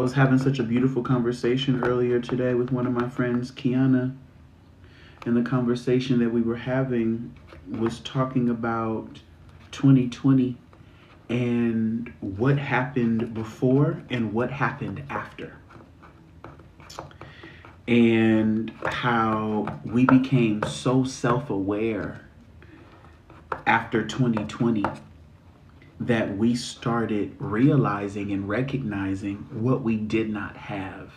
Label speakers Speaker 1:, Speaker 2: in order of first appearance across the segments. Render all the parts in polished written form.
Speaker 1: I was having such a beautiful conversation earlier today with one of my friends, Kiana, and the conversation that we were having was talking about 2020 and what happened before and what happened after, and how we became so self-aware after 2020 that we started realizing and recognizing what we did not have.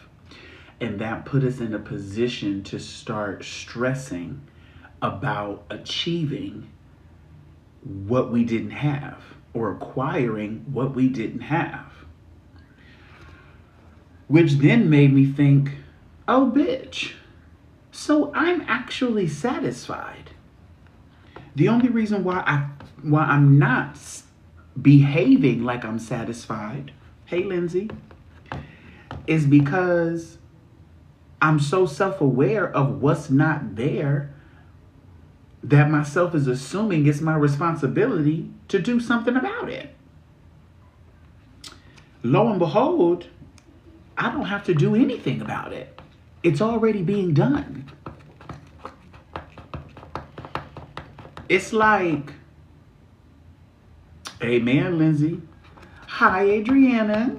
Speaker 1: And that put us in a position to start stressing about achieving what we didn't have or acquiring what we didn't have. Which then made me think, oh, bitch, so I'm actually satisfied. The only reason why I'm not behaving like I'm satisfied, hey Lindsay, is because I'm so self-aware of what's not there that myself is assuming it's my responsibility to do something about it. Lo and behold, I don't have to do anything about it. It's already being done. It's like, amen, Lindsay. Hi, Adriana.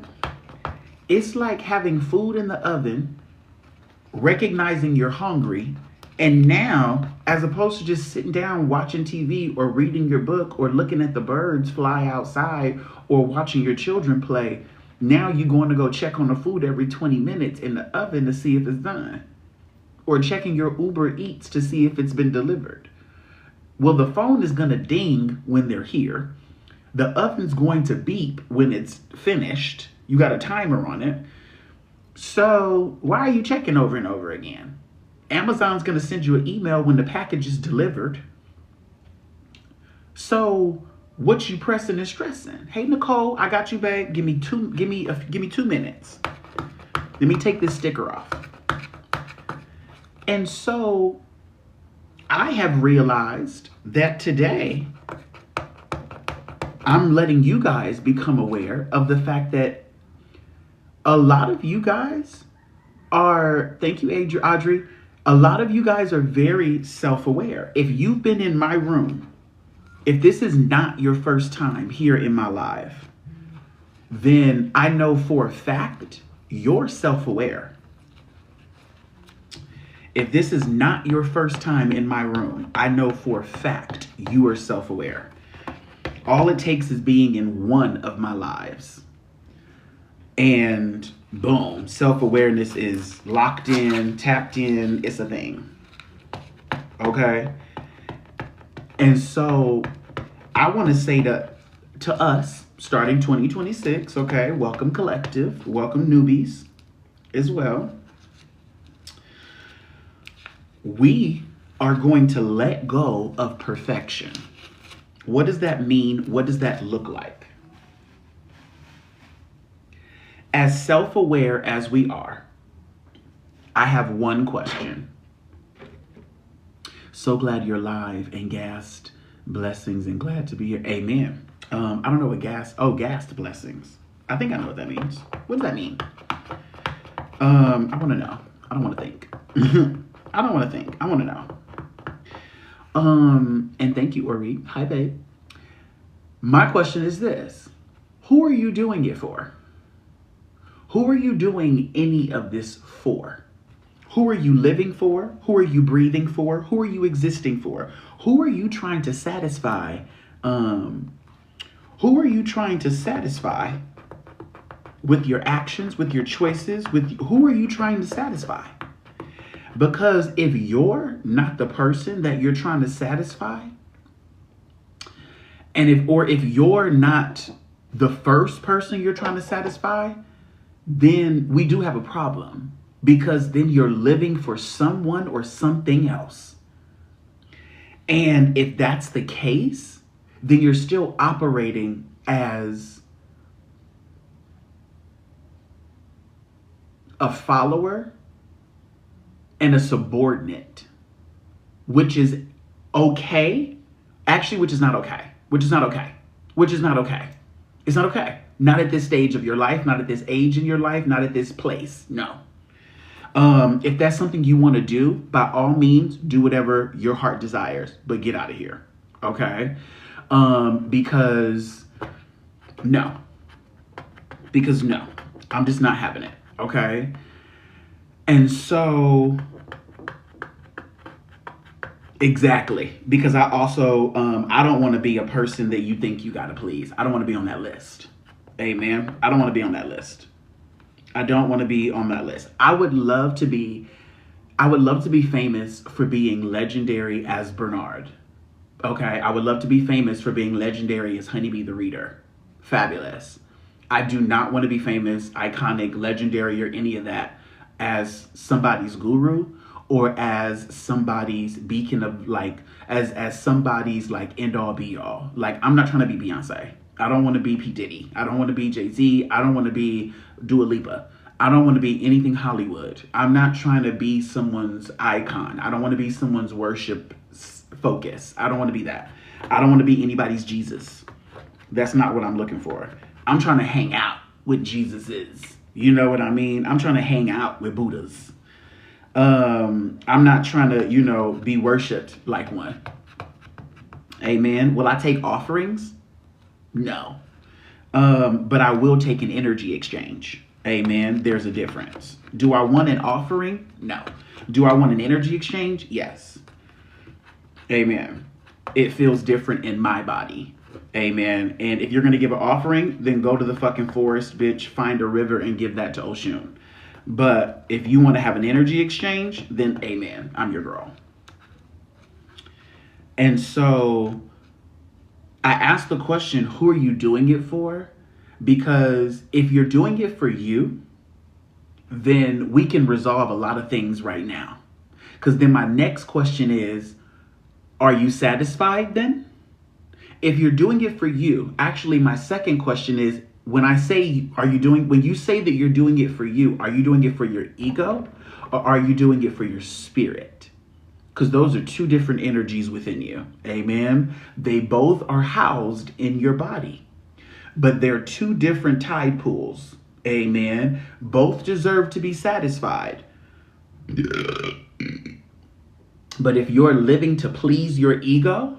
Speaker 1: It's like having food in the oven, recognizing you're hungry, and now, as opposed to just sitting down watching TV or reading your book or looking at the birds fly outside or watching your children play, now you're going to go check on the food every 20 minutes in the oven to see if it's done. Or checking your Uber Eats to see if it's been delivered. Well, the phone is going to ding when they're here. The oven's going to beep when it's finished. You got a timer on it. So why are you checking over and over again? Amazon's going to send you an email when the package is delivered. So what you pressing and stressing? Hey, Nicole, I got you, babe. Give me 2 minutes. Let me take this sticker off. And so I have realized that today I'm letting you guys become aware of the fact that a lot of you guys are, thank you, Audrey, a lot of you guys are very self-aware. If you've been in my room, if this is not your first time here in my live, then I know for a fact you're self-aware. If this is not your first time in my room, I know for a fact you are self-aware. All it takes is being in one of my lives. And boom, self-awareness is locked in, tapped in, it's a thing. Okay? And so I want to say to us, starting 2026, okay, welcome collective, welcome newbies as well. We are going to let go of perfection. What does that mean? What does that look like? As self-aware as we are, I have one question. So glad you're live and gassed. Blessings and glad to be here. Amen. I don't know what gassed blessings. I think I know what that means. What does that mean? I want to know. I don't want to think. I don't want to think. I want to know. And thank you, Ori. Hi, babe. My question is this. Who are you doing it for? Who are you doing any of this for? Who are you living for? Who are you breathing for? Who are you existing for? Who are you trying to satisfy? Who are you trying to satisfy with your actions, with your choices? Who are you trying to satisfy? Because if you're not the person that you're trying to satisfy, and if you're not the first person you're trying to satisfy, then we do have a problem, because then you're living for someone or something else. And if that's the case, then you're still operating as a follower and a subordinate, which is okay. Actually, which is not okay. Which is not okay. Which is not okay. It's not okay. Not at this stage of your life, not at this age in your life, not at this place. No. If that's something you want to do, by all means, do whatever your heart desires, but get out of here. Okay? Because no. Because no. I'm just not having it. Okay? And so, exactly. Because I also, I don't want to be a person that you think you got to please. I don't want to be on that list. Amen. I don't want to be on that list. I don't want to be on that list. I would love to be famous for being legendary as Bernard. Okay. I would love to be famous for being legendary as Honeybee the Reader. Fabulous. I do not want to be famous, iconic, legendary, or any of that as somebody's guru or as somebody's beacon of like, as somebody's like end all be all. Like, I'm not trying to be Beyonce. I don't want to be P. Diddy. I don't want to be Jay-Z. I don't want to be Dua Lipa. I don't want to be anything Hollywood. I'm not trying to be someone's icon. I don't want to be someone's worship focus. I don't want to be that. I don't want to be anybody's Jesus. That's not what I'm looking for. I'm trying to hang out with Jesuses. You know what I mean? I'm trying to hang out with Buddhas. I'm not trying to, be worshipped like one. Amen. Will I take offerings? No. But I will take an energy exchange. Amen. There's a difference. Do I want an offering? No. Do I want an energy exchange? Yes. Amen. It feels different in my body. Amen. And if you're going to give an offering, then go to the fucking forest, bitch, find a river and give that to Oshun. But if you want to have an energy exchange, then amen. I'm your girl. And so I asked the question, who are you doing it for? Because if you're doing it for you, then we can resolve a lot of things right now. Because then my next question is, are you satisfied then? If you're doing it for you, actually my second question is, when you say that you're doing it for you, are you doing it for your ego or are you doing it for your spirit? Because those are two different energies within you. Amen. They both are housed in your body, but they're two different tide pools. Amen. Both deserve to be satisfied. But if you're living to please your ego,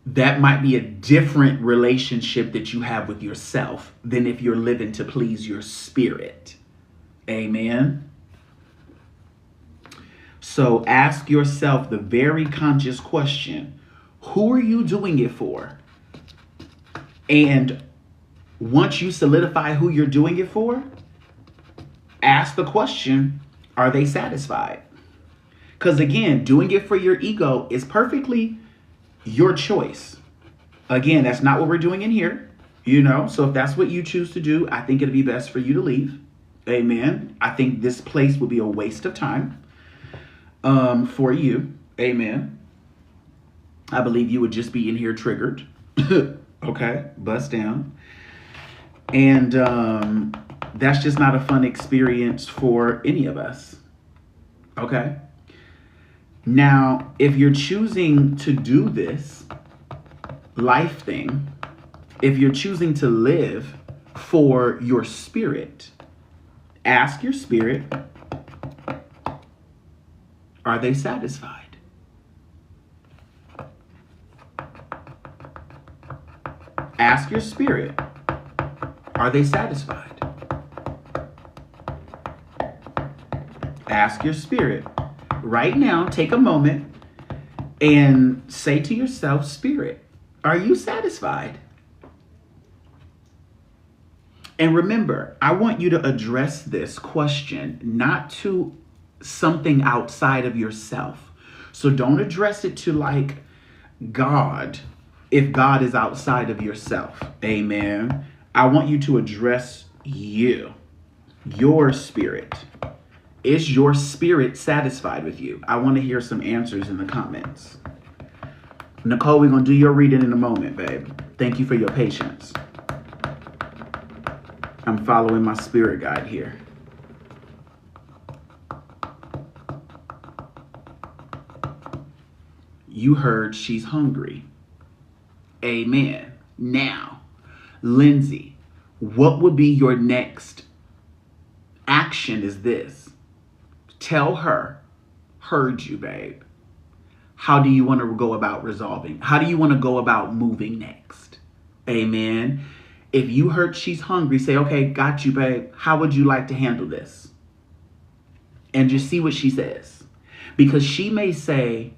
Speaker 1: that might be a different relationship that you have with yourself than if you're living to please your spirit. Amen. So ask yourself the very conscious question, who are you doing it for? And once you solidify who you're doing it for, ask the question, are they satisfied? Because again, doing it for your ego is perfectly your choice. Again, that's not what we're doing in here, so if that's what you choose to do, I think it'd be best for you to leave. Amen. I think this place would be a waste of time for you. Amen. I believe you would just be in here triggered. Okay, bust down. And that's just not a fun experience for any of us. Okay. Now, if you're choosing to do this life thing, if you're choosing to live for your spirit, ask your spirit, are they satisfied? Ask your spirit, are they satisfied? Ask your spirit. Right now, take a moment and say to yourself, spirit, are you satisfied? And remember, I want you to address this question not to something outside of yourself. So don't address it to like God if God is outside of yourself. Amen. I want you to address you, your spirit. Is your spirit satisfied with you? I want to hear some answers in the comments. Nicole, we're going to do your reading in a moment, babe. Thank you for your patience. I'm following my spirit guide here. You heard she's hungry. Amen. Now, Lindsay, what would be your next action is this. Tell her, heard you, babe. How do you want to go about resolving? How do you want to go about moving next? Amen. If you heard she's hungry, say, okay, got you, babe. How would you like to handle this? And just see what she says. Because she may say,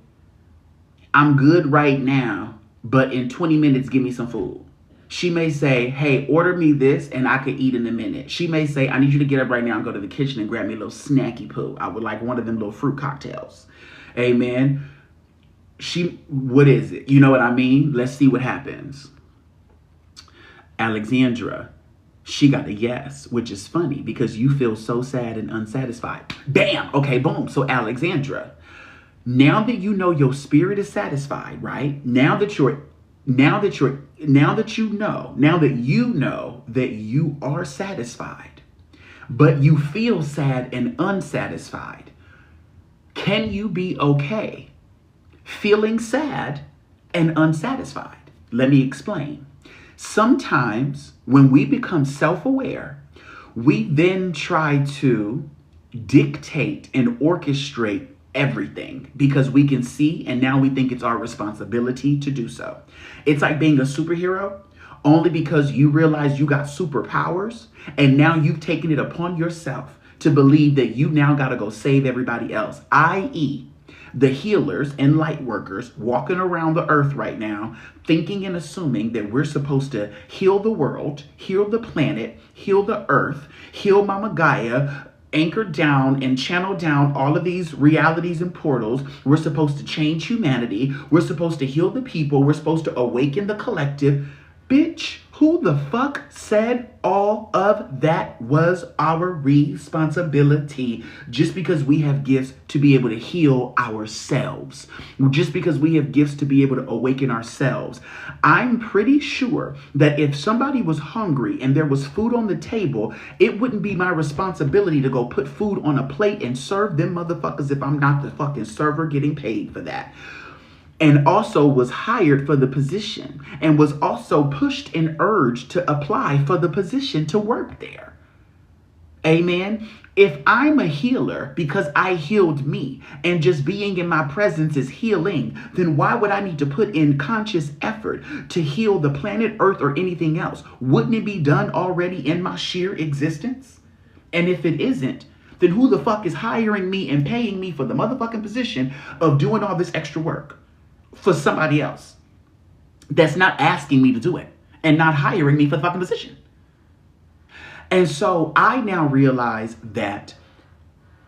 Speaker 1: I'm good right now, but in 20 minutes, give me some food. She may say, hey, order me this and I could eat in a minute. She may say, I need you to get up right now and go to the kitchen and grab me a little snacky poo. I would like one of them little fruit cocktails. Amen. What is it? You know what I mean? Let's see what happens. Alexandra, she got a yes, which is funny because you feel so sad and unsatisfied. Bam. Okay, boom. So Alexandra, now that you know your spirit is satisfied, right? Now that you know that you are satisfied, but you feel sad and unsatisfied. Can you be okay feeling sad and unsatisfied? Let me explain. Sometimes when we become self-aware, we then try to dictate and orchestrate everything because we can see and now we think it's our responsibility to do so. It's like being a superhero only because you realize you got superpowers and now you've taken it upon yourself to believe that you now got to go save everybody else, i.e., the healers and light workers walking around the earth right now, thinking and assuming that we're supposed to heal the world, heal the planet, heal the earth, heal Mama Gaia, anchor down and channel down all of these realities and portals. We're supposed to change humanity. We're supposed to heal the people. We're supposed to awaken the collective. Bitch, who the fuck said all of that was our responsibility? Just because we have gifts to be able to heal ourselves. Just because we have gifts to be able to awaken ourselves. I'm pretty sure that if somebody was hungry and there was food on the table, it wouldn't be my responsibility to go put food on a plate and serve them motherfuckers if I'm not the fucking server getting paid for that. And also was hired for the position and was also pushed and urged to apply for the position to work there. Amen. If I'm a healer because I healed me and just being in my presence is healing, then why would I need to put in conscious effort to heal the planet Earth or anything else? Wouldn't it be done already in my sheer existence? And if it isn't, then who the fuck is hiring me and paying me for the motherfucking position of doing all this extra work? For somebody else that's not asking me to do it and not hiring me for the fucking position. And so I now realize that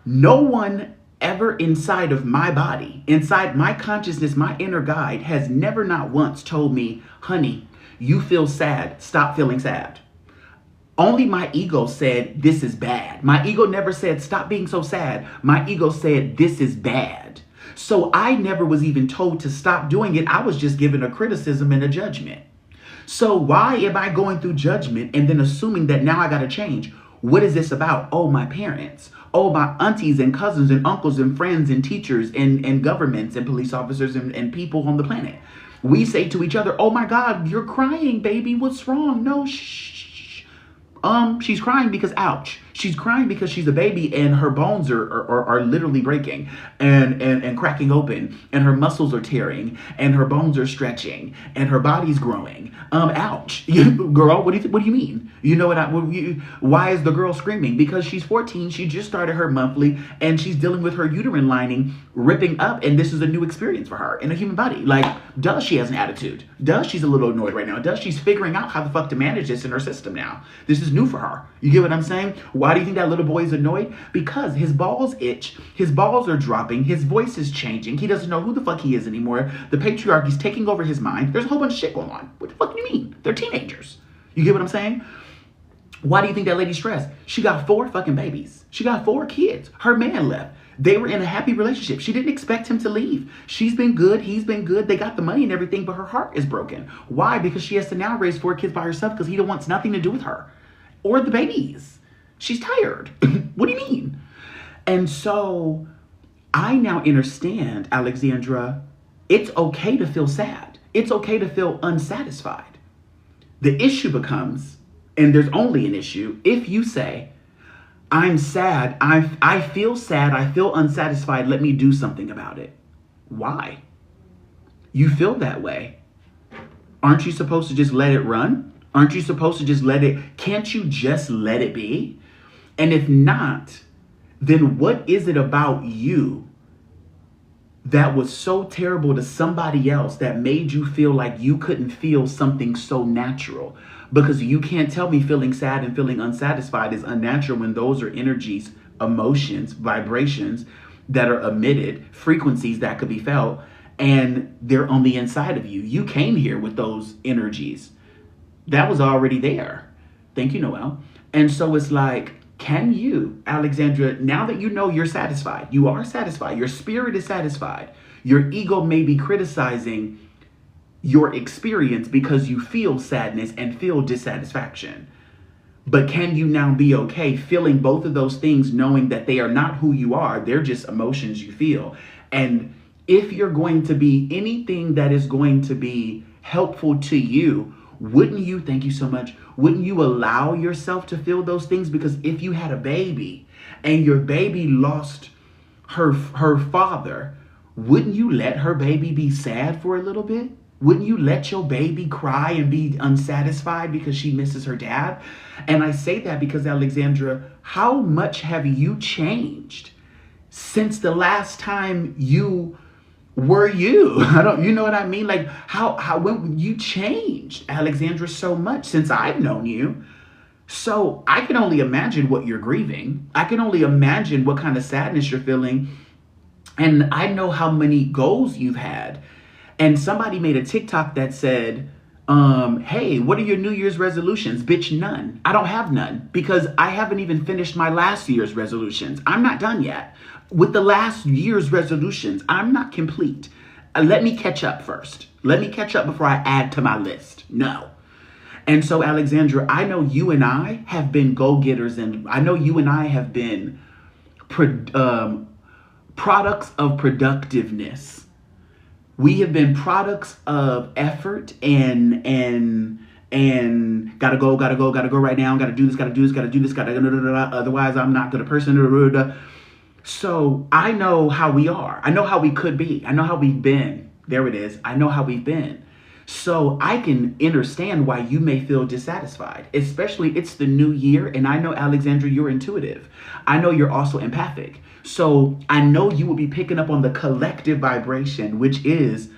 Speaker 1: no one ever inside of my body, inside my consciousness, my inner guide has never not once told me, honey, you feel sad. Stop feeling sad. Only my ego said, this is bad. My ego never said, stop being so sad. My ego said, this is bad. So I never was even told to stop doing it. I was just given a criticism and a judgment. So why am I going through judgment and then assuming that now I got to change? What is this about? Oh, my parents. Oh, my aunties and cousins and uncles and friends and teachers and governments and police officers and people on the planet. We say to each other, oh my God, you're crying, baby. What's wrong? No, shh. She's crying because, ouch. She's crying because she's a baby and her bones are literally breaking and cracking open and her muscles are tearing and her bones are stretching and her body's growing. Ouch. Girl, what do you mean? You know why is the girl screaming? Because she's 14. She just started her monthly and she's dealing with her uterine lining ripping up, and this is a new experience for her in a human body. Like, duh, she has an attitude. Duh, she's a little annoyed right now. Duh, she's figuring out how the fuck to manage this in her system now. This is new for her. You get what I'm saying? Why do you think that little boy is annoyed? Because his balls itch. His balls are dropping. His voice is changing. He doesn't know who the fuck he is anymore. The patriarchy's taking over his mind. There's a whole bunch of shit going on. What the fuck do you mean? They're teenagers. You get what I'm saying? Why do you think that lady's stressed? She got 4 fucking babies. She got 4 kids. Her man left. They were in a happy relationship. She didn't expect him to leave. She's been good. He's been good. They got the money and everything, but her heart is broken. Why? Because she has to now raise 4 kids by herself because he wants nothing to do with her or the babies. She's tired. What do you mean? And so I now understand, Alexandra, it's okay to feel sad. It's okay to feel unsatisfied. The issue becomes, and there's only an issue, if you say, I'm sad, I feel sad, I feel unsatisfied, let me do something about it. Why? You feel that way. Aren't you supposed to just let it run? Aren't you supposed to just let it, can't you just let it be? And if not, then what is it about you that was so terrible to somebody else that made you feel like you couldn't feel something so natural? Because you can't tell me feeling sad and feeling unsatisfied is unnatural when those are energies, emotions, vibrations that are emitted, frequencies that could be felt, and they're on the inside of you. You came here with those energies. That was already there. Thank you, Noel. And so it's like, can you, Alexandra, now that you know you're satisfied, you are satisfied, your spirit is satisfied, your ego may be criticizing your experience because you feel sadness and feel dissatisfaction. But can you now be okay feeling both of those things, knowing that they are not who you are, they're just emotions you feel? And if you're going to be anything that is going to be helpful to you, wouldn't you, thank you so much, wouldn't you allow yourself to feel those things? Because if you had a baby and your baby lost her father, wouldn't you let her baby be sad for a little bit? Wouldn't you let your baby cry and be unsatisfied because she misses her dad? And I say that because, Alexandra, how much have you changed since the last time you were you? You know what I mean? Like when you changed, Alexandra, so much since I've known you. So I can only imagine what you're grieving. I can only imagine what kind of sadness you're feeling. And I know how many goals you've had. And somebody made a TikTok that said, hey, what are your New Year's resolutions? Bitch, none. I don't have none because I haven't even finished my last year's resolutions. I'm not done yet. With the last year's resolutions, I'm not complete. Let me catch up first. Let me catch up before I add to my list. No. And so, Alexandra, I know you and I have been go-getters, and I know you and I have been products of productiveness. We have been products of effort and gotta go right now, gotta do this, otherwise I'm not the person. So I know how we are. I know how we could be. I know how we've been. There it is. I know how we've been. So I can understand why you may feel dissatisfied, especially it's the new year. And I know, Alexandra, you're intuitive. I know you're also empathic. So I know you will be picking up on the collective vibration, which is,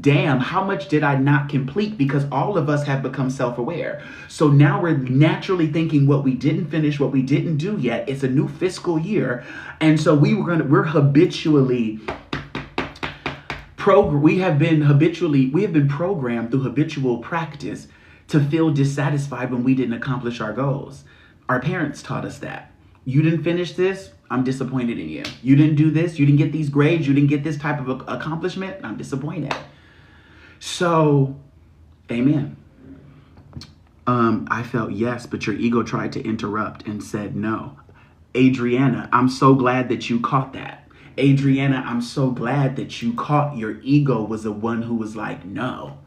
Speaker 1: damn, how much did I not complete? Because all of us have become self-aware. So now we're naturally thinking what we didn't finish, what we didn't do yet. It's a new fiscal year. And so we're habitually we have been programmed through habitual practice to feel dissatisfied when we didn't accomplish our goals. Our parents taught us that. You didn't finish this, I'm disappointed in you. You didn't do this, you didn't get these grades, you didn't get this type of accomplishment, I'm disappointed. So, amen. I felt yes, but your ego tried to interrupt and said no. Adriana, I'm so glad that you caught that. Adriana, I'm so glad that you caught your ego was the one who was like, no.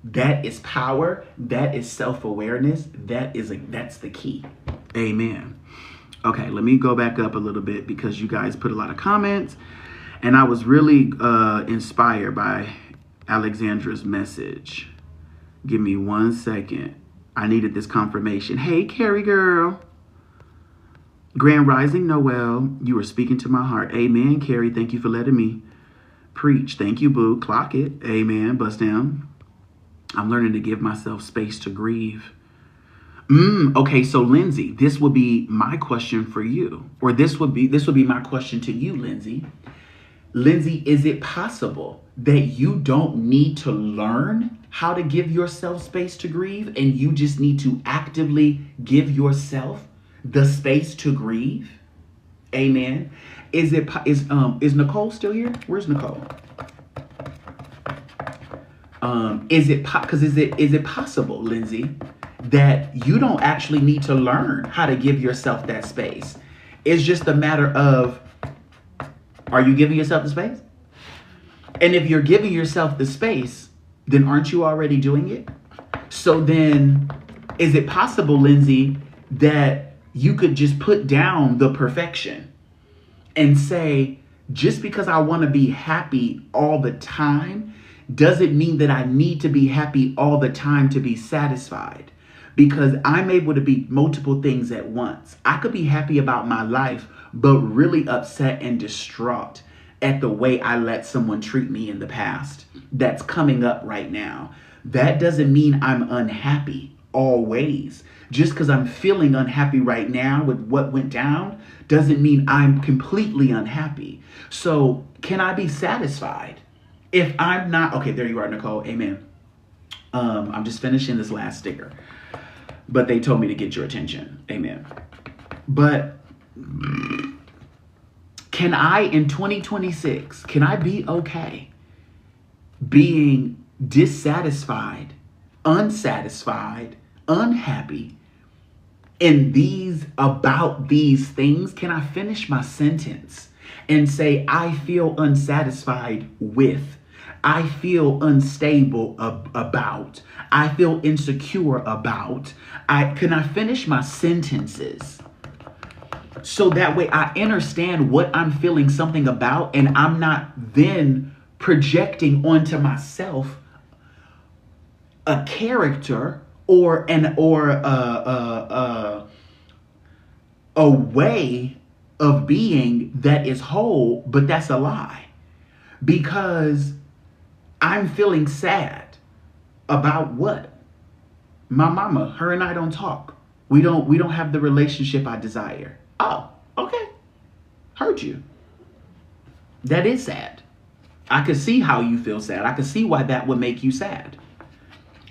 Speaker 1: That is power. That is self-awareness. That's the key. Amen. Okay, let me go back up a little bit because you guys put a lot of comments. And I was really inspired by Alexandra's message. Give me 1 second. I needed this confirmation. Hey, Carrie girl. Grand Rising Noel, you are speaking to my heart. Amen, Carrie. Thank you for letting me preach. Thank you, boo. Clock it. Amen. Bust down. I'm learning to give myself space to grieve. Okay, so Lindsay, this would be my question for you. Or this would be my question to you, Lindsay. Lindsay, is it possible that you don't need to learn how to give yourself space to grieve and you just need to actively give yourself the space to grieve? Amen. Is Nicole still here? Where's Nicole? Is it possible, Lindsay, that you don't actually need to learn how to give yourself that space? It's just a matter of, are you giving yourself the space? And if you're giving yourself the space, then aren't you already doing it? So then Is it possible, Lindsay, that you could just put down the perfection and say, just because I want to be happy all the time doesn't mean that I need to be happy all the time to be satisfied, because I'm able to be multiple things at once. I could be happy about my life, but really upset and distraught at the way I let someone treat me in the past that's coming up right now. That doesn't mean I'm unhappy always. Just because I'm feeling unhappy right now with what went down doesn't mean I'm completely unhappy. So can I be satisfied if I'm not? Okay, there you are, Nicole. Amen. I'm just finishing this last sticker, but they told me to get your attention. Amen. But can I, in 2026, can I be okay being dissatisfied, unsatisfied, unhappy in about these things? Can I finish my sentence and say, I feel unsatisfied with, I feel unstable about, I feel insecure about? Can I finish my sentences? So that way I understand what I'm feeling something about, and I'm not then projecting onto myself a character or a way of being that is whole, but that's a lie. Because I'm feeling sad about what? My mama, her and I don't talk. We don't have the relationship I desire. Oh, okay. Heard you. That is sad. I could see how you feel sad. I could see why that would make you sad.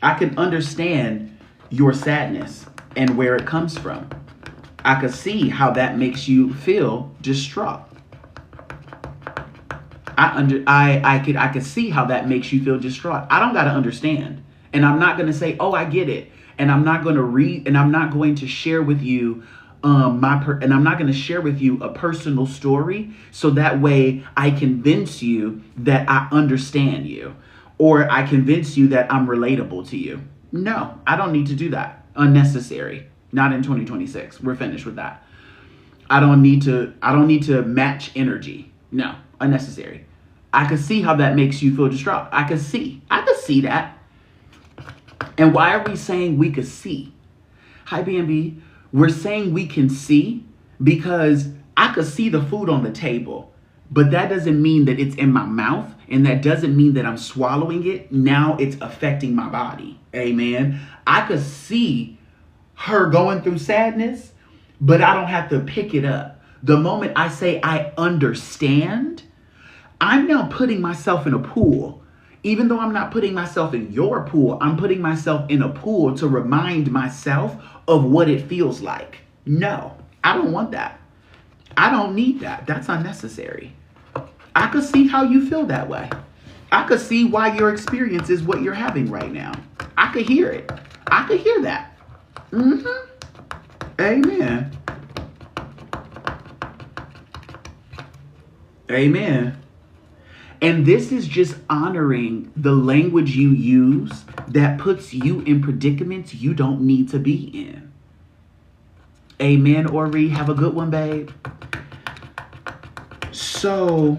Speaker 1: I can understand your sadness and where it comes from. I could see how that makes you feel distraught. I could see how that makes you feel distraught. I don't got to understand. And I'm not going to say, oh, I get it. And I'm not going to read, and I'm not going to share with you and I'm not going to share with you a personal story so that way I convince you that I understand you, or I convince you that I'm relatable to you. No, I don't need to do that. Unnecessary. Not in 2026. We're finished with that. I don't need to match energy. No, unnecessary. I could see how that makes you feel distraught. I could see that. And why are we saying we could see? Hi, BNB. We're saying we can see because I could see the food on the table, but that doesn't mean that it's in my mouth, and that doesn't mean that I'm swallowing it. Now it's affecting my body. Amen. I could see her going through sadness, but I don't have to pick it up. The moment I say I understand, I'm now putting myself in a pool. Even though I'm not putting myself in your pool, I'm putting myself in a pool to remind myself of what it feels like. No, I don't want that. I don't need that. That's unnecessary. I could see how you feel that way. I could see why your experience is what you're having right now. I could hear it. I could hear that. Amen. Amen. And this is just honoring the language you use that puts you in predicaments you don't need to be in. Amen, Ori. Have a good one, babe. So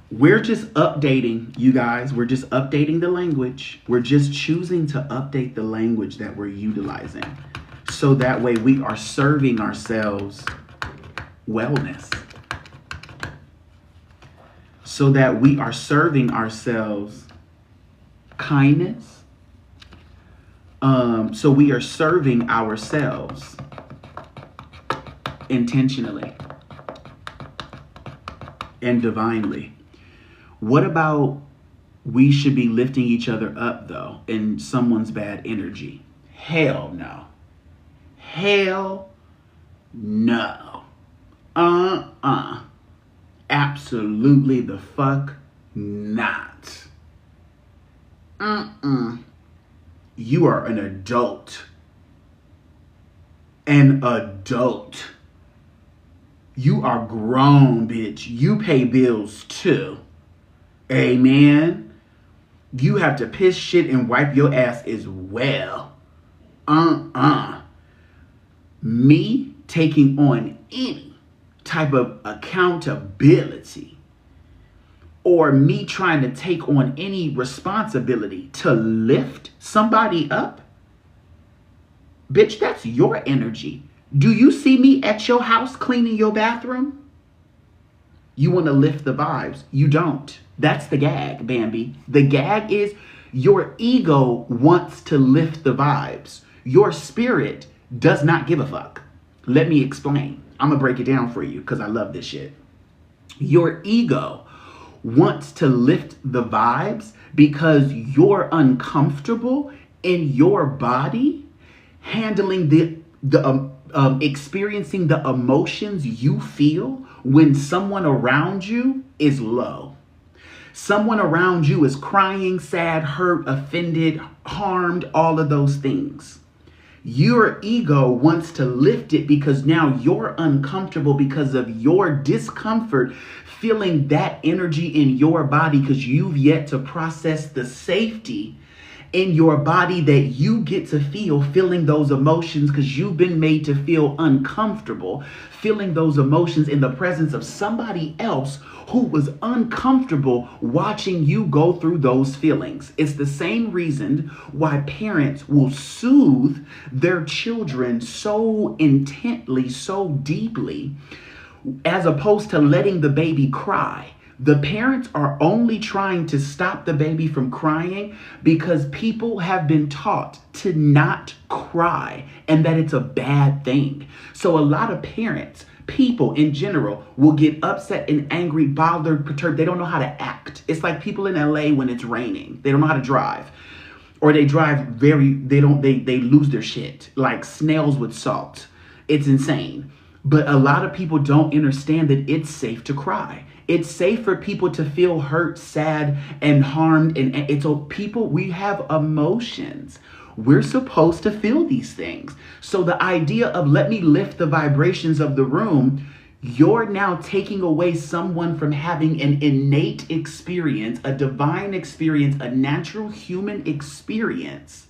Speaker 1: we're just updating, you guys. We're just updating the language. We're just choosing to update the language that we're utilizing. So that way we are serving ourselves wellness. So that we are serving ourselves kindness. So we are serving ourselves intentionally and divinely. What about we should be lifting each other up, though, in someone's bad energy? Hell no. Hell no. Absolutely the fuck not. You are an adult. An adult. You are grown, bitch. You pay bills too. Amen. You have to piss, shit, and wipe your ass as well. Me taking on any type of accountability or me trying to take on any responsibility to lift somebody up, bitch, that's your energy. Do you see me at your house cleaning your bathroom? You want to lift the vibes. You don't. That's the gag, Bambi. The gag is your ego wants to lift the vibes. Your spirit does not give a fuck. Let me explain. I'm going to break it down for you because I love this shit. Your ego wants to lift the vibes because you're uncomfortable in your body handling experiencing the emotions you feel when someone around you is low. Someone around you is crying, sad, hurt, offended, harmed, all of those things. Your ego wants to lift it because now you're uncomfortable because of your discomfort feeling that energy in your body because you've yet to process the safety in your body that you get to feel feeling those emotions because you've been made to feel uncomfortable feeling those emotions in the presence of somebody else who was uncomfortable watching you go through those feelings. It's the same reason why parents will soothe their children so intently, so deeply, as opposed to letting the baby cry. The parents are only trying to stop the baby from crying because people have been taught to not cry and that it's a bad thing. So a lot of parents, people in general, will get upset and angry, bothered, perturbed. They don't know how to act. It's like people in LA when it's raining. They don't know how to drive. Or they drive they lose their shit like snails with salt. It's insane. But a lot of people don't understand that it's safe to cry. It's safe for people to feel hurt, sad, and harmed. And it's people, we have emotions. We're supposed to feel these things. So the idea of let me lift the vibrations of the room, you're now taking away someone from having an innate experience, a divine experience, a natural human experience,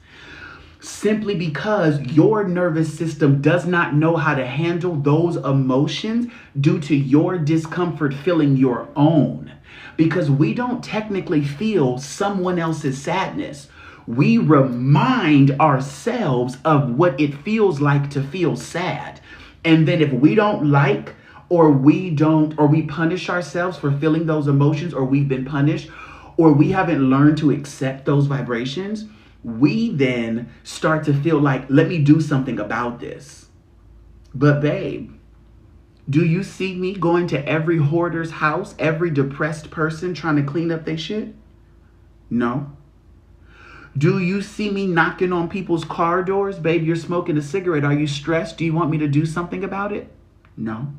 Speaker 1: simply because your nervous system does not know how to handle those emotions due to your discomfort feeling your own. Because we don't technically feel someone else's sadness. We remind ourselves of what it feels like to feel sad. And then if we don't like, or we punish ourselves for feeling those emotions, or we've been punished, or we haven't learned to accept those vibrations, we then start to feel like, let me do something about this. But babe, do you see me going to every hoarder's house, every depressed person trying to clean up their shit? No. Do you see me knocking on people's car doors? Babe, you're smoking a cigarette. Are you stressed? Do you want me to do something about it? No.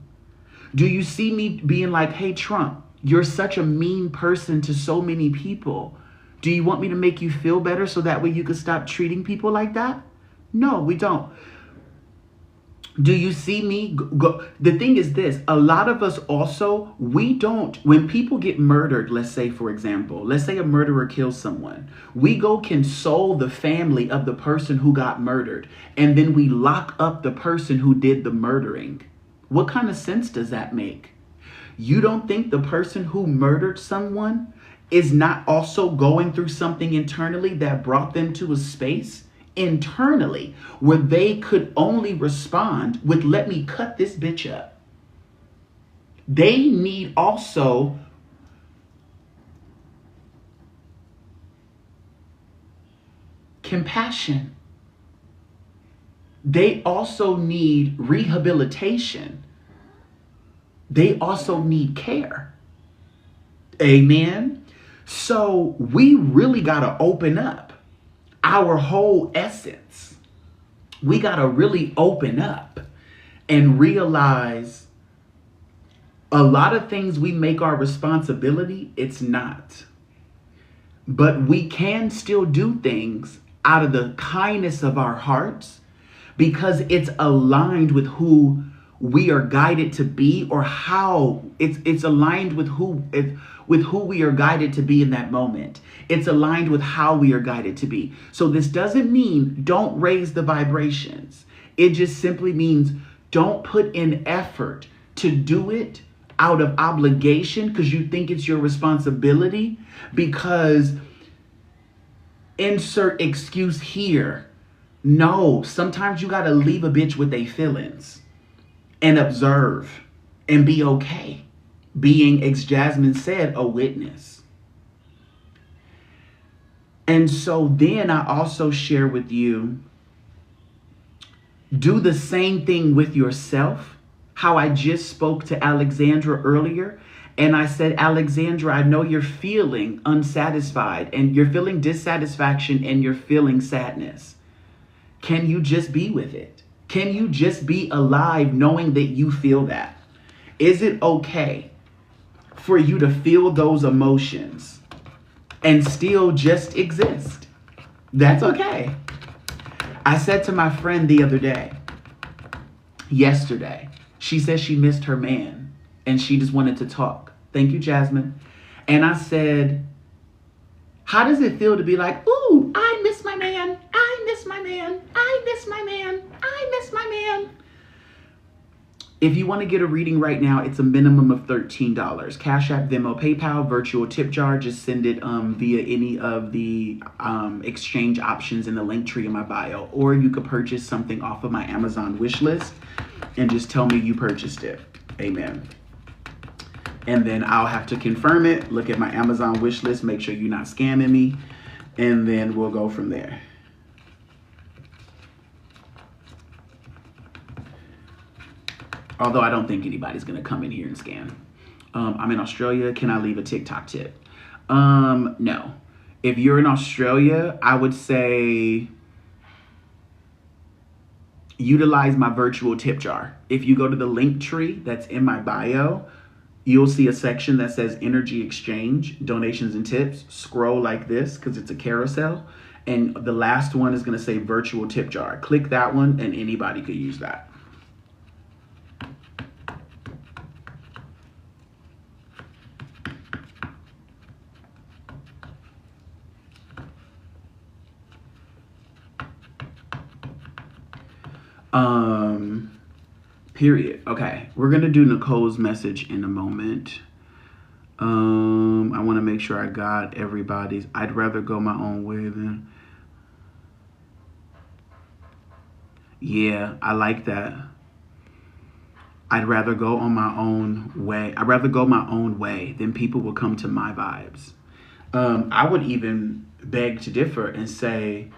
Speaker 1: Do you see me being like, hey, Trump, you're such a mean person to so many people. Do you want me to make you feel better so that way you can stop treating people like that? No, we don't. Do you see me go? The thing is this, a lot of us also, we don't, when people get murdered, let's say, for example, let's say a murderer kills someone, we go console the family of the person who got murdered, and then we lock up the person who did the murdering. What kind of sense does that make? You don't think the person who murdered someone is not also going through something internally that brought them to a space internally where they could only respond with, let me cut this bitch up. They need also compassion. They also need rehabilitation. They also need care. Amen. So we really got to open up our whole essence. We got to really open up and realize a lot of things we make our responsibility, it's not. But we can still do things out of the kindness of our hearts because it's aligned with who we are guided to be, or how it's aligned with who we are guided to be in that moment. It's aligned with how we are guided to be. So this doesn't mean don't raise the vibrations. It just simply means don't put in effort to do it out of obligation because you think it's your responsibility, because insert excuse here. No, sometimes you got to leave a bitch with their feelings and observe and be okay. Being, as Jasmine said, a witness. And so then I also share with you, do the same thing with yourself. How I just spoke to Alexandra earlier. And I said, Alexandra, I know you're feeling unsatisfied and you're feeling dissatisfaction and you're feeling sadness. Can you just be with it? Can you just be alive knowing that you feel that? Is it okay for you to feel those emotions and still just exist? That's okay. I said to my friend the other day, yesterday, she said she missed her man and she just wanted to talk. Thank you, Jasmine. And I said, how does it feel to be like, ooh, I miss my man. I miss my man. I miss my man. I miss my man. If you want to get a reading right now, it's a minimum of $13. Cash App, Venmo, PayPal, virtual tip jar. Just send it via any of the exchange options in the link tree in my bio. Or you could purchase something off of my Amazon wish list and just tell me you purchased it. Amen. And then I'll have to confirm it, look at my Amazon wish list, make sure you're not scamming me, and then we'll go from there. Although I don't think anybody's gonna come in here and scam. I'm in Australia, can I leave a TikTok tip? No. If you're in Australia, I would say utilize my virtual tip jar. If you go to the link tree that's in my bio, you'll see a section that says energy exchange, donations and tips. Scroll like this because it's a carousel. And the last one is going to say virtual tip jar. Click that one and anybody could use that. Period. Okay, we're gonna do Nicole's message in a moment. I want to make sure I got everybody's. I'd rather go my own way than. Yeah, I like that. I'd rather go on my own way. I'd rather go my own way than people will come to my vibes. I would even beg to differ and say,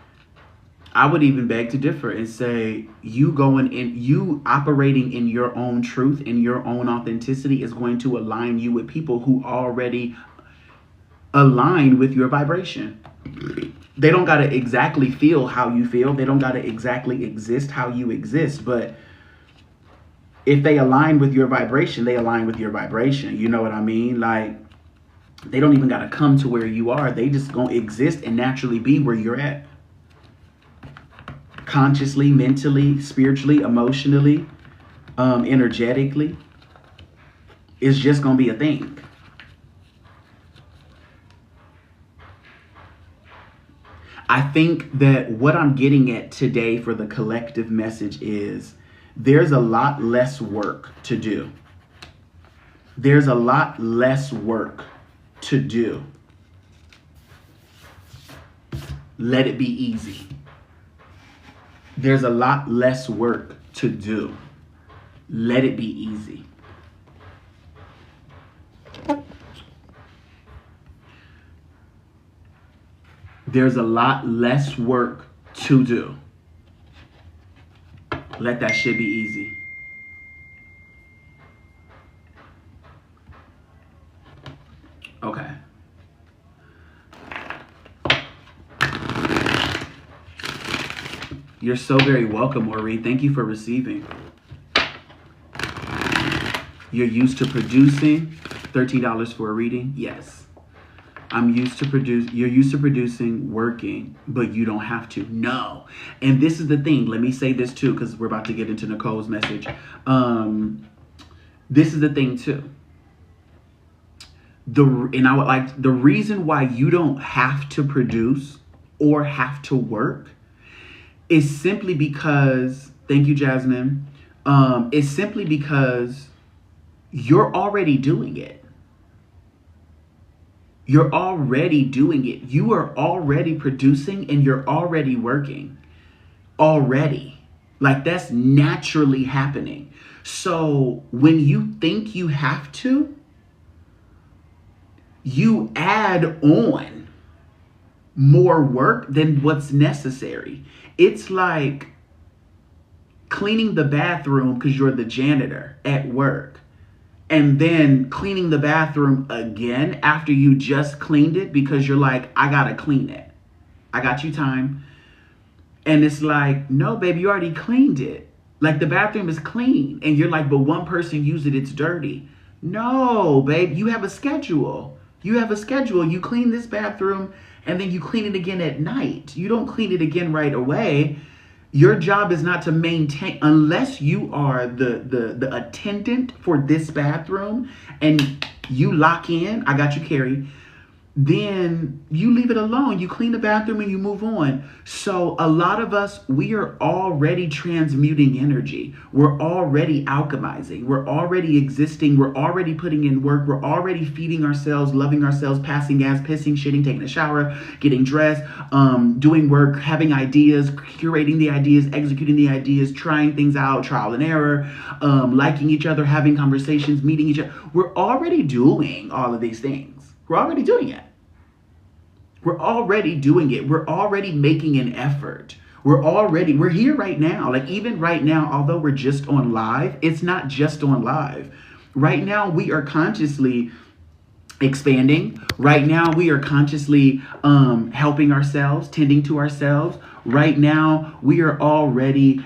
Speaker 1: you operating in your own truth, in your own authenticity is going to align you with people who already align with your vibration. They don't got to exactly feel how you feel. They don't got to exactly exist how you exist. But if they align with your vibration, they align with your vibration. You know what I mean? Like, they don't even got to come to where you are. They just going to exist and naturally be where you're at. Consciously, mentally, spiritually, emotionally, energetically. It's just going to be a thing. I think that what I'm getting at today for the collective message is there's a lot less work to do. There's a lot less work to do. Let it be easy. There's a lot less work to do. Let it be easy. There's a lot less work to do. Let that shit be easy. Okay. You're so very welcome, Ori. Thank you for receiving. You're used to producing. $13 for a reading? Yes. You're used to producing, working, but you don't have to. No. And this is the thing. Let me say this too, because we're about to get into Nicole's message. This is the thing too. The reason why you don't have to produce or have to work is simply because, thank you, Jasmine. It's simply because you're already doing it. You're already doing it. You are already producing and you're already working. Already. Like, that's naturally happening. So when you think you have to, you add on more work than what's necessary. It's like cleaning the bathroom because you're the janitor at work, and then cleaning the bathroom again after you just cleaned it because you're like, I gotta clean it. I got you time. And it's like, no, baby, you already cleaned it. Like, the bathroom is clean. And you're like, but one person used it, it's dirty. No, babe, you have a schedule. You have a schedule. You clean this bathroom and then you clean it again at night. You don't clean it again right away. Your job is not to maintain, unless you are the attendant for this bathroom and you lock in, I got you, Carrie, then you leave it alone. You clean the bathroom and you move on. So a lot of us, we are already transmuting energy. We're already alchemizing. We're already existing. We're already putting in work. We're already feeding ourselves, loving ourselves, passing gas, pissing, shitting, taking a shower, getting dressed, doing work, having ideas, curating the ideas, executing the ideas, trying things out, trial and error, liking each other, having conversations, meeting each other. We're already doing all of these things. We're already doing it. We're already doing it. We're already making an effort. We're here right now. Like, even right now, although we're just on live, it's not just on live. Right now, we are consciously expanding. Right now, we are consciously helping ourselves, tending to ourselves. Right now, we are already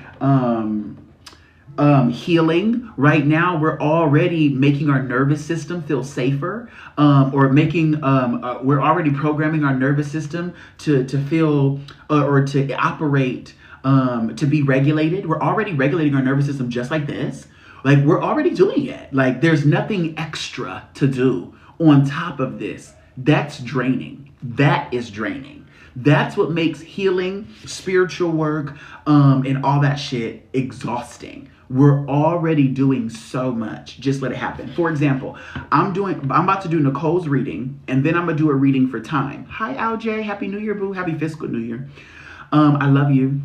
Speaker 1: healing. Right now, we're already making our nervous system feel safer, we're already programming our nervous system to feel or to operate, to be regulated. We're already regulating our nervous system just like this. Like, we're already doing it. Like, there's nothing extra to do on top of this. That's draining. That is draining. That's what makes healing, spiritual work, and all that shit exhausting. We're already doing so much. Just let it happen. For example, I'm about to do Nicole's reading, and then I'm gonna do a reading for Time. Hi, LJ. Happy New Year, boo. Happy fiscal New Year. I love you.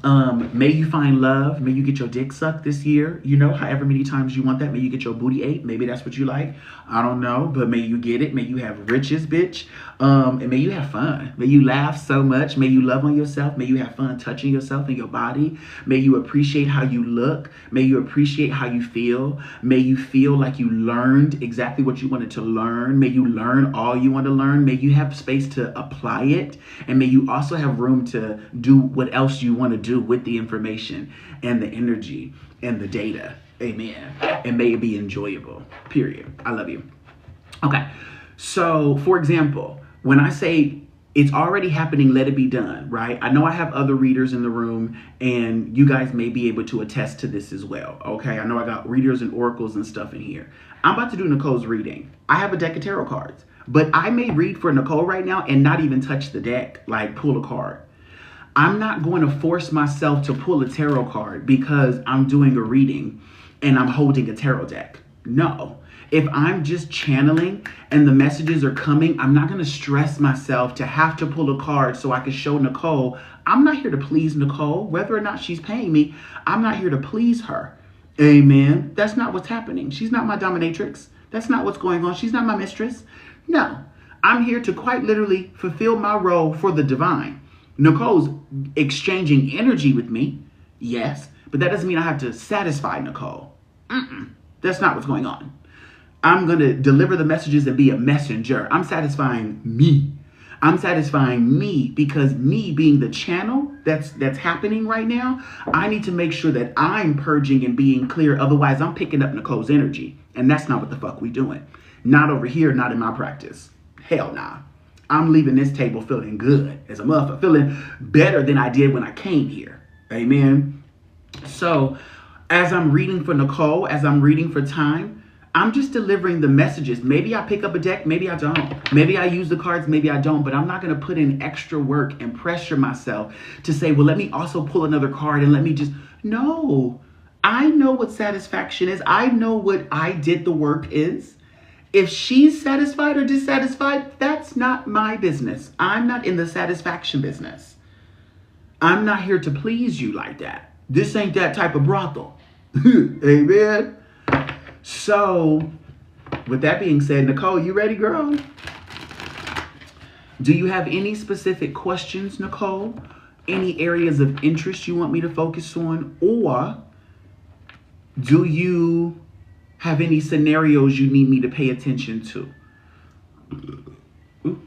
Speaker 1: May you find love. May you get your dick sucked this year. You know, however many times you want that. May you get your booty ate. Maybe that's what you like. I don't know, but may you get it. May you have riches, bitch. And may you have fun. May you laugh so much. May you love on yourself. May you have fun touching yourself and your body. May you appreciate how you look. May you appreciate how you feel. May you feel like you learned exactly what you wanted to learn. May you learn all you want to learn. May you have space to apply it. And may you also have room to do what else you want to do with the information and the energy and the data. Amen. And may it be enjoyable. Period. I love you. Okay. So, for example, when I say it's already happening, let it be done, right? I know I have other readers in the room, and you guys may be able to attest to this as well, okay? I know I got readers and oracles and stuff in here. I'm about to do Nicole's reading. I have a deck of tarot cards, but I may read for Nicole right now and not even touch the deck, like pull a card. I'm not going to force myself to pull a tarot card because I'm doing a reading and I'm holding a tarot deck. No. If I'm just channeling and the messages are coming, I'm not going to stress myself to have to pull a card so I can show Nicole. I'm not here to please Nicole. Whether or not she's paying me, I'm not here to please her. Amen. That's not what's happening. She's not my dominatrix. That's not what's going on. She's not my mistress. No. I'm here to quite literally fulfill my role for the divine. Nicole's exchanging energy with me, yes, but that doesn't mean I have to satisfy Nicole. That's not what's going on. I'm going to deliver the messages and be a messenger. I'm satisfying me. I'm satisfying me because me being the channel that's happening right now, I need to make sure that I'm purging and being clear. Otherwise, I'm picking up Nicole's energy. And that's not what the fuck we doing. Not over here, not in my practice. Hell nah. I'm leaving this table feeling good as a motherfucker, feeling better than I did when I came here. Amen. So as I'm reading for Nicole, as I'm reading for Time, I'm just delivering the messages. Maybe I pick up a deck, maybe I don't. Maybe I use the cards, maybe I don't. But I'm not going to put in extra work and pressure myself to say, well, let me also pull another card and let me just... No. I know what satisfaction is. I know what I did the work is. If she's satisfied or dissatisfied, that's not my business. I'm not in the satisfaction business. I'm not here to please you like that. This ain't that type of brothel. Amen. So, with that being said, Nicole, you ready, girl? Do you have any specific questions, Nicole? Any areas of interest you want me to focus on? Or do you have any scenarios you need me to pay attention to? Ooh.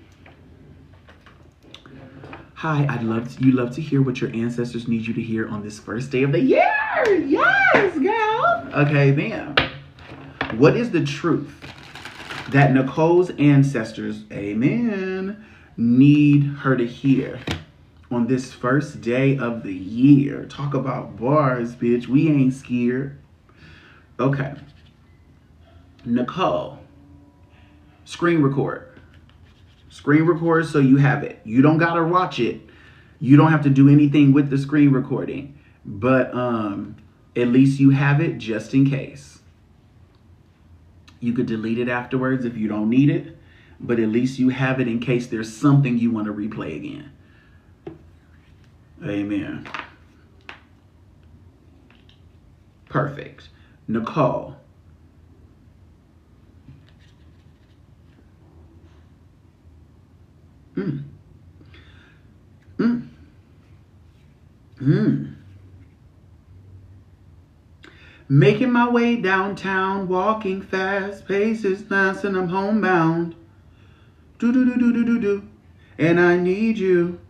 Speaker 1: Hi, you love to hear what your ancestors need you to hear on this first day of the year. Yes, girl. Okay, ma'am. What is the truth that Nicole's ancestors, amen, need her to hear on this first day of the year? Talk about bars, bitch. We ain't scared. Okay. Nicole, screen record. Screen record so you have it. You don't gotta watch it. You don't have to do anything with the screen recording. But at least you have it just in case. You could delete it afterwards if you don't need it. But at least you have it in case there's something you want to replay again. Amen. Perfect. Nicole. Making my way downtown, walking fast, paces fast, and I'm homebound. Do. And I need you,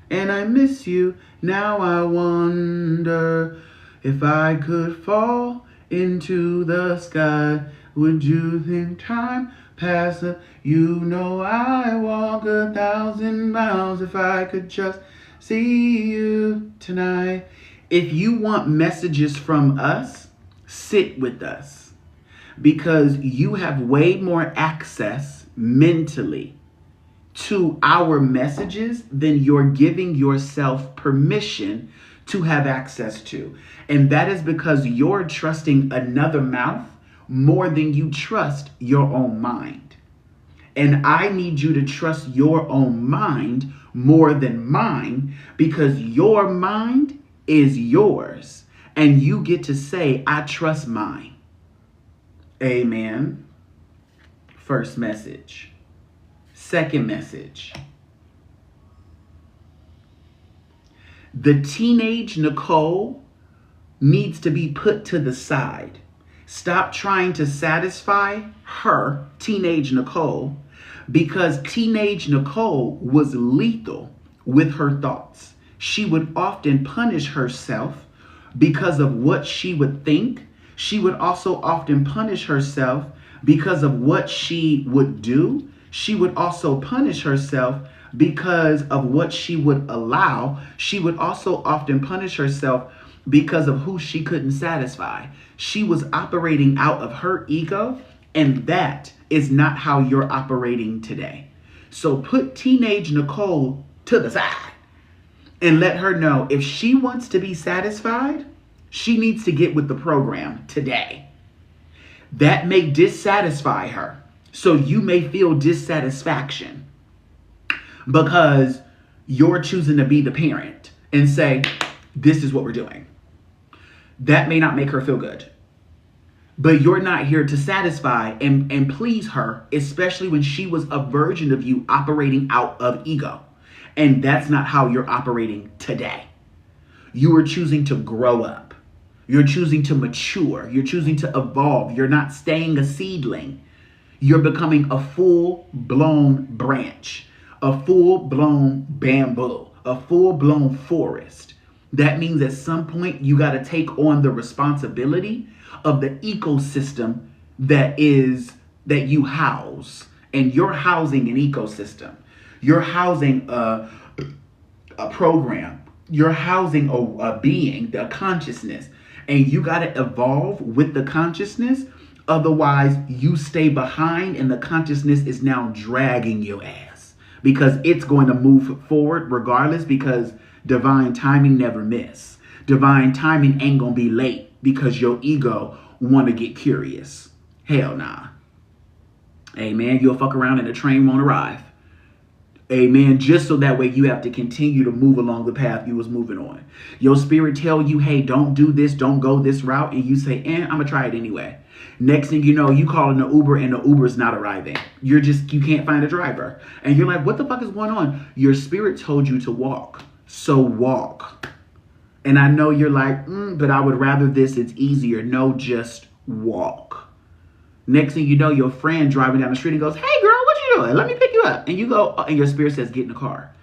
Speaker 1: and I miss you. Now I wonder if I could fall into the sky. Would you think time passed? You know I walk 1,000 miles if I could just see you tonight. If you want messages from us, sit with us, because you have way more access mentally to our messages than you're giving yourself permission to have access to. And that is because you're trusting another mouth more than you trust your own mind. And I need you to trust your own mind more than mine, because your mind is yours. And you get to say, I trust mine. Amen. First message. Second message. The teenage Nicole needs to be put to the side. Stop trying to satisfy her, teenage Nicole, because teenage Nicole was lethal with her thoughts. She would often punish herself because of what she would think. She would also often punish herself because of what she would do. She would also punish herself because of what she would allow. She would also often punish herself because of who she couldn't satisfy. She was operating out of her ego, and that is not how you're operating today. So put teenage Nicole to the side and let her know if she wants to be satisfied, she needs to get with the program today. That may dissatisfy her. So you may feel dissatisfaction because you're choosing to be the parent and say, this is what we're doing. That may not make her feel good. But you're not here to satisfy and please her, especially when she was a version of you operating out of ego. And that's not how you're operating today. You are choosing to grow up. You're choosing to mature. You're choosing to evolve. You're not staying a seedling. You're becoming a full-blown branch, a full-blown bamboo, a full-blown forest. That means at some point you got to take on the responsibility of the ecosystem that you house and you're housing an ecosystem. You're housing a program. You're housing a being, a consciousness. And you got to evolve with the consciousness. Otherwise, you stay behind and the consciousness is now dragging your ass. Because it's going to move forward regardless, because divine timing never miss. Divine timing ain't going to be late because your ego want to get curious. Hell nah. Amen. You'll fuck around and the train won't arrive. Amen. Just so that way you have to continue to move along the path you was moving on. Your spirit tell you, hey, don't do this, don't go this route. And you say, I'm going to try it anyway. Next thing you know, you calling the Uber and the Uber's not arriving. You can't find a driver. And you're like, what the fuck is going on? Your spirit told you to walk. So walk. And I know you're like, but I would rather this. It's easier. No, just walk. Next thing you know, your friend driving down the street and goes, hey, girl, what you doing? Let me pick you up. And you go, and your spirit says, get in the car.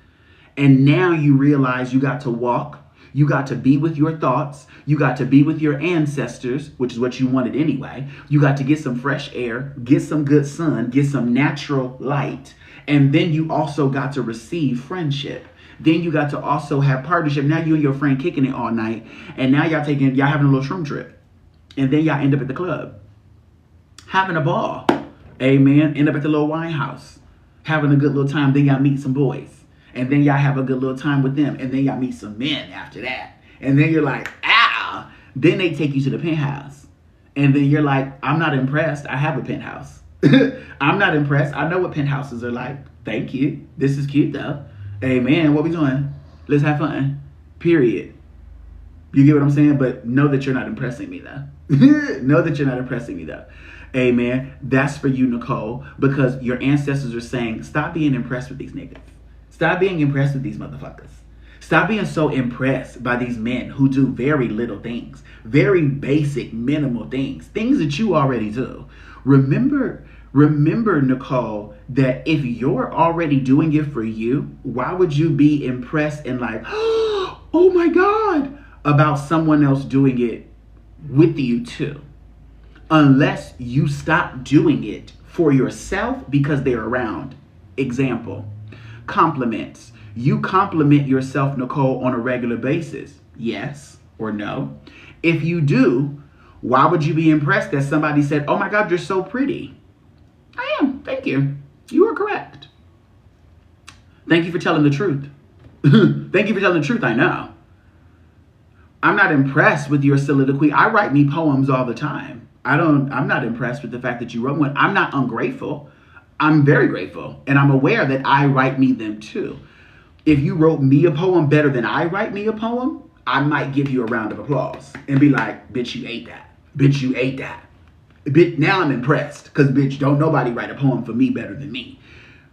Speaker 1: And now you realize you got to walk. You got to be with your thoughts. You got to be with your ancestors, which is what you wanted anyway. You got to get some fresh air, get some good sun, get some natural light. And then you also got to receive friendship. Then you got to also have partnership. Now you and your friend kicking it all night. And now y'all having a little shroom trip. And then y'all end up at the club. Having a ball. Amen. End up at the little wine house. Having a good little time. Then y'all meet some boys. And then y'all have a good little time with them. And then y'all meet some men after that. And then you're like, ow. Then they take you to the penthouse. And then you're like, I'm not impressed. I have a penthouse. I'm not impressed. I know what penthouses are like. Thank you. This is cute though. Amen. What we doing? Let's have fun. Period. You get what I'm saying? But know that you're not impressing me though. Know that you're not impressing me though. Amen. That's for you, Nicole, because your ancestors are saying, stop being impressed with these niggas. Stop being impressed with these motherfuckers. Stop being so impressed by these men who do very little things, very basic, minimal things that you already do. Remember, Nicole, that if you're already doing it for you, why would you be impressed and like, oh my God, about someone else doing it with you too? Unless you stop doing it for yourself because they're around. Example, compliments. You compliment yourself, Nicole, on a regular basis. Yes or no? If you do, why would you be impressed that somebody said, oh my God, you're so pretty? I am. Thank you. You are correct. Thank you for telling the truth. Thank you for telling the truth. I know. I'm not impressed with your soliloquy. I write me poems all the time. I'm not impressed with the fact that you wrote one. I'm not ungrateful. I'm very grateful. And I'm aware that I write me them too. If you wrote me a poem better than I write me a poem, I might give you a round of applause and be like, bitch, you ate that. Bitch, you ate that. Bitch, now I'm impressed because, bitch, don't nobody write a poem for me better than me.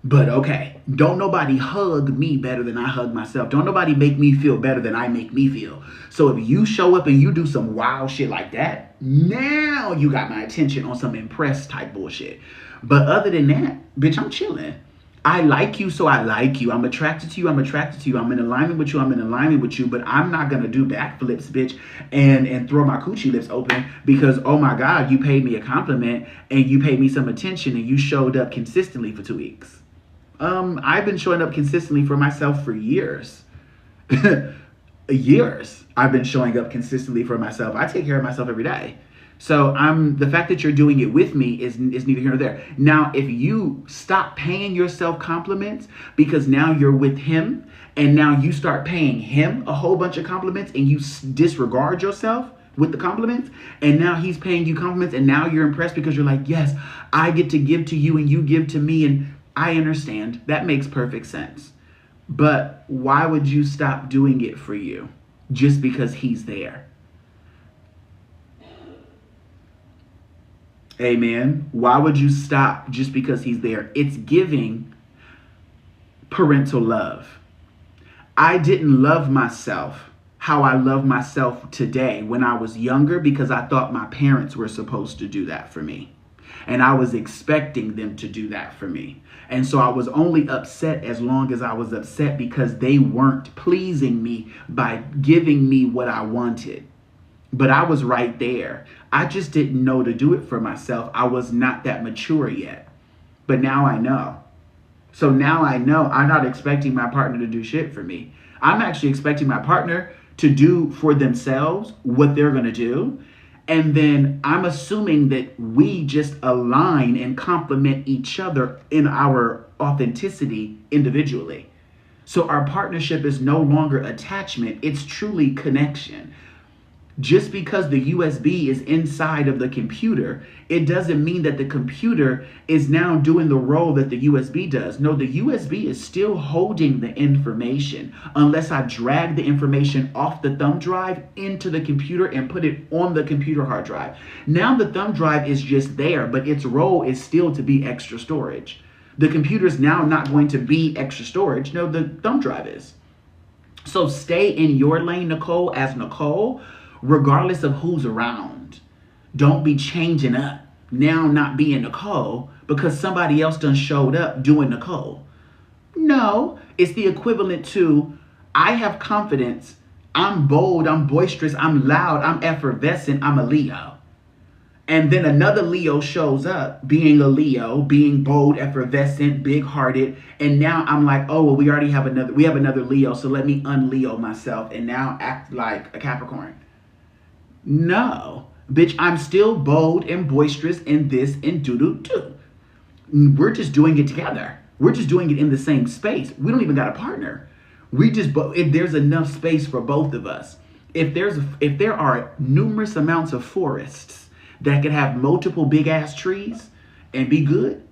Speaker 1: But okay, don't nobody hug me better than I hug myself. Don't nobody make me feel better than I make me feel. So if you show up and you do some wild shit like that, now you got my attention on some impressed type bullshit. But other than that, bitch, I'm chilling. I like you, so I like you. I'm attracted to you. I'm attracted to you. I'm in alignment with you. I'm in alignment with you. But I'm not going to do backflips, bitch, and throw my coochie lips open because, oh my God, you paid me a compliment and you paid me some attention and you showed up consistently for 2 weeks. I've been showing up consistently for myself for years. Years. I've been showing up consistently for myself. I take care of myself every day. So the fact that you're doing it with me is neither here nor there. Now, if you stop paying yourself compliments because now you're with him and now you start paying him a whole bunch of compliments and you disregard yourself with the compliments and now he's paying you compliments and now you're impressed because you're like, yes, I get to give to you and you give to me, and I understand. That makes perfect sense. But why would you stop doing it for you just because he's there? Amen. Why would you stop just because he's there? It's giving parental love. I didn't love myself how I love myself today when I was younger because I thought my parents were supposed to do that for me. And I was expecting them to do that for me. And so I was only upset as long as I was upset because they weren't pleasing me by giving me what I wanted. But I was right there. I just didn't know to do it for myself. I was not that mature yet. But now I know. So now I know I'm not expecting my partner to do shit for me. I'm actually expecting my partner to do for themselves what they're going to do. And then I'm assuming that we just align and complement each other in our authenticity individually. So our partnership is no longer attachment, it's truly connection. Just because the USB is inside of the computer, it doesn't mean that the computer is now doing the role that the USB does. No, the USB is still holding the information unless I drag the information off the thumb drive into the computer and put it on the computer hard drive. Now the thumb drive is just there, but its role is still to be extra storage. The computer is now not going to be extra storage. No, the thumb drive is. So stay in your lane, Nicole, as Nicole, regardless of who's around. Don't be changing up, now not being Nicole, because somebody else done showed up doing Nicole. No, it's the equivalent to, I have confidence, I'm bold, I'm boisterous, I'm loud, I'm effervescent, I'm a Leo. And then another Leo shows up being a Leo, being bold, effervescent, big-hearted. And now I'm like, oh, well, we have another Leo, so let me un-Leo myself and now act like a Capricorn. No, bitch, I'm still bold and boisterous in this and do. We're just doing it together. We're just doing it in the same space. We don't even got a partner. If there's enough space for both of us, if there are numerous amounts of forests that could have multiple big ass trees and be good,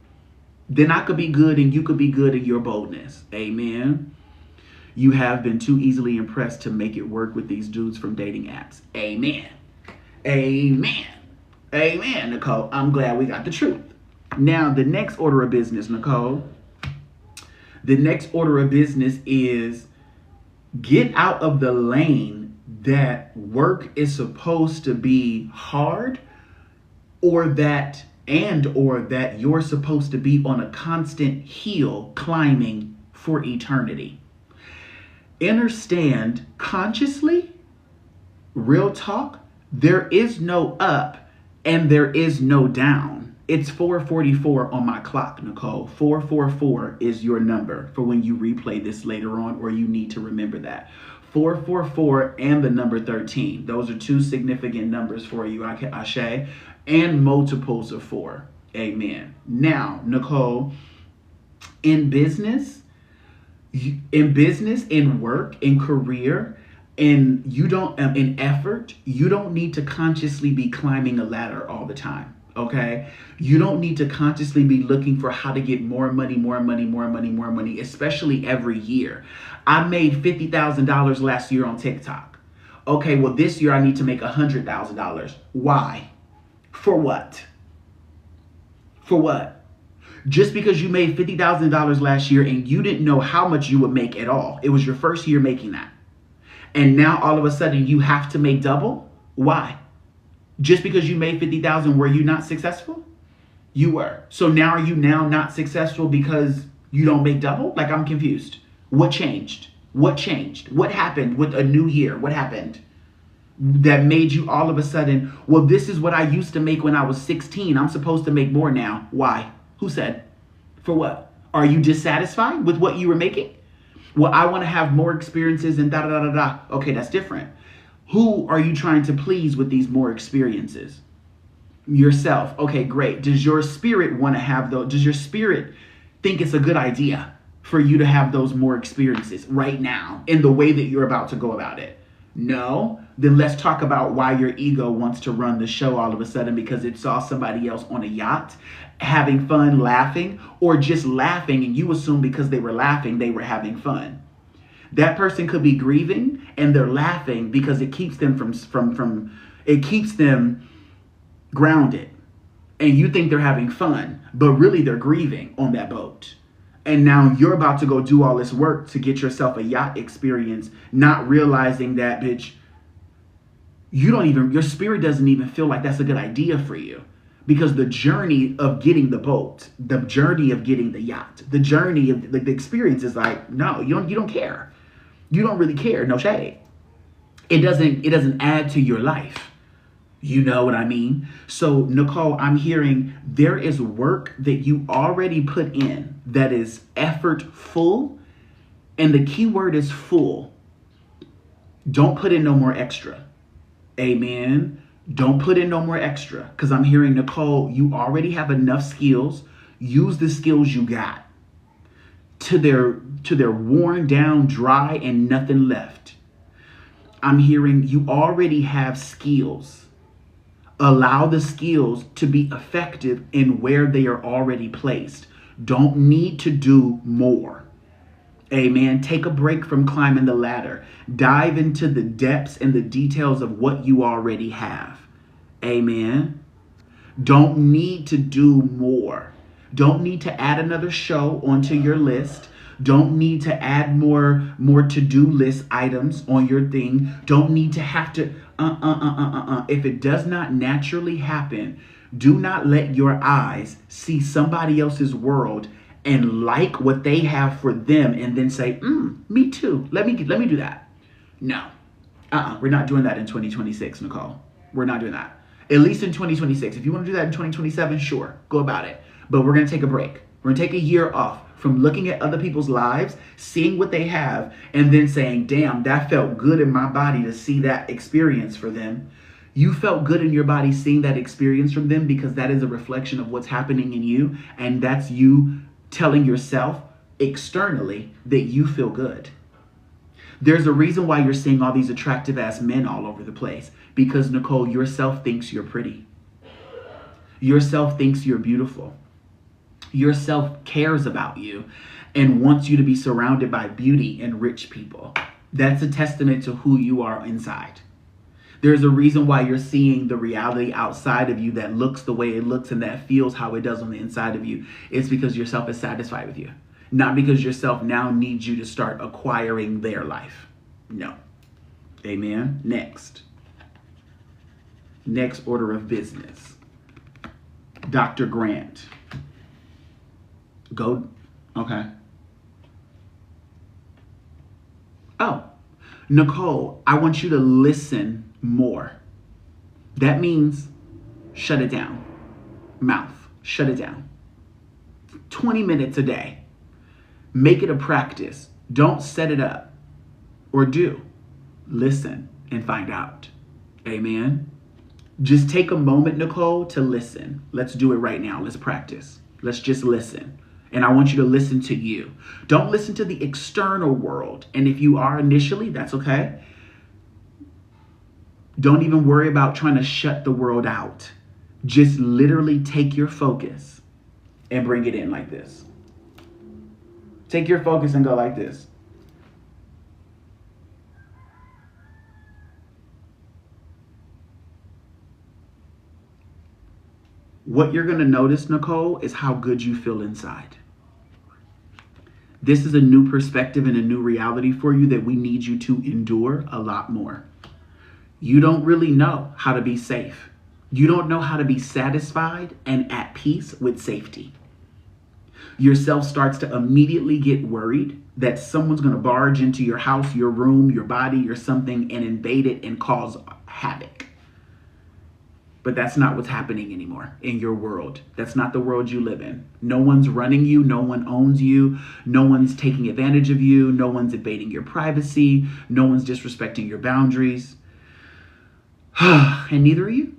Speaker 1: then I could be good and you could be good in your boldness. Amen. You have been too easily impressed to make it work with these dudes from dating apps. Amen. Amen. Amen, Nicole. I'm glad we got the truth. Now, the next order of business, Nicole. The next order of business is get out of the lane that work is supposed to be hard or that you're supposed to be on a constant hill climbing for eternity. Understand consciously, real talk, there is no up and there is no down. It's 4:44 on my clock, Nicole. 444 is your number for when you replay this later on, or you need to remember that. 444 and the number 13. Those are two significant numbers for you, Ashe, and multiples of 4. Amen. Now, Nicole, in business, in work, in career, in effort, you don't need to consciously be climbing a ladder all the time. Okay? You don't need to consciously be looking for how to get more money, especially every year. I made $50,000 last year on TikTok. Okay, well, this year I need to make $100,000. Why? For what? For what? Just because you made $50,000 last year and you didn't know how much you would make at all. It was your first year making that. And now all of a sudden you have to make double? Why? Just because you made $50,000, were you not successful? You were. So now are you now not successful because you don't make double? Like, I'm confused. What changed? What changed? What happened with a new year? What happened that made you all of a sudden, well, this is what I used to make when I was 16. I'm supposed to make more now. Why? Who said? For what? Are you dissatisfied with what you were making? Well, I want to have more experiences and da-da-da-da-da. Okay, that's different. Who are you trying to please with these more experiences? Yourself. Okay, great. Does your spirit want to have those? Does your spirit think it's a good idea for you to have those more experiences right now in the way that you're about to go about it? No? Then let's talk about why your ego wants to run the show all of a sudden because it saw somebody else on a yacht having fun, laughing, or just laughing, and you assume because they were laughing, they were having fun. That person could be grieving and they're laughing because it keeps them it keeps them grounded. And you think they're having fun, but really they're grieving on that boat. And now you're about to go do all this work to get yourself a yacht experience, not realizing that, bitch, your spirit doesn't even feel like that's a good idea for you. Because the journey of getting the boat, the journey of getting the yacht, the journey of the experience is like, no, you don't care. You don't really care. No shade. It doesn't add to your life. You know what I mean? So, Nicole, I'm hearing there is work that you already put in that is effortful. And the key word is full. Don't put in no more extra. Amen. Don't put in no more extra. Because I'm hearing, Nicole, you already have enough skills. Use the skills you got to their worn down, dry, and nothing left. I'm hearing you already have skills. Allow the skills to be effective in where they are already placed. Don't need to do more. Amen. Take a break from climbing the ladder. Dive into the depths and the details of what you already have. Amen. Don't need to do more. Don't need to add another show onto your list. Don't need to add more to-do list items on your thing. Don't need to have to, If it does not naturally happen, do not let your eyes see somebody else's world and like what they have for them and then say, me too. Let me do that. No. We're not doing that in 2026, Nicole. We're not doing that. At least in 2026. If you want to do that in 2027, sure, go about it. But we're going to take a break. We're going to take a year off from looking at other people's lives, seeing what they have, and then saying, damn, that felt good in my body to see that experience for them. You felt good in your body seeing that experience from them because that is a reflection of what's happening in you. And that's you telling yourself externally that you feel good. There's a reason why you're seeing all these attractive ass men all over the place. Because, Nicole, yourself thinks you're pretty. Yourself thinks you're beautiful. Yourself cares about you and wants you to be surrounded by beauty and rich people. That's a testament to who you are inside. There's a reason why you're seeing the reality outside of you that looks the way it looks and that feels how it does on the inside of you. It's because yourself is satisfied with you. Not because yourself now needs you to start acquiring their life. No. Amen. Next order of business. Dr. Grant. Go. Okay. Oh, Nicole, I want you to listen more. That means shut it down. Mouth, shut it down. 20 minutes a day. Make it a practice. Don't set it up. Or do. Listen and find out. Amen. Just take a moment, Nicole, to listen. Let's do it right now. Let's practice. Let's just listen. And I want you to listen to you. Don't listen to the external world. And if you are initially, that's okay. Don't even worry about trying to shut the world out. Just literally take your focus and bring it in like this. Take your focus and go like this. What you're going to notice, Nicole, is how good you feel inside. This is a new perspective and a new reality for you that we need you to endure a lot more. You don't really know how to be safe. You don't know how to be satisfied and at peace with safety. Yourself starts to immediately get worried that someone's going to barge into your house, your room, your body, your something, and invade it and cause havoc. But that's not what's happening anymore in your world. That's not the world you live in. No one's running you. No one owns you. No one's taking advantage of you. No one's invading your privacy. No one's disrespecting your boundaries. And neither are you.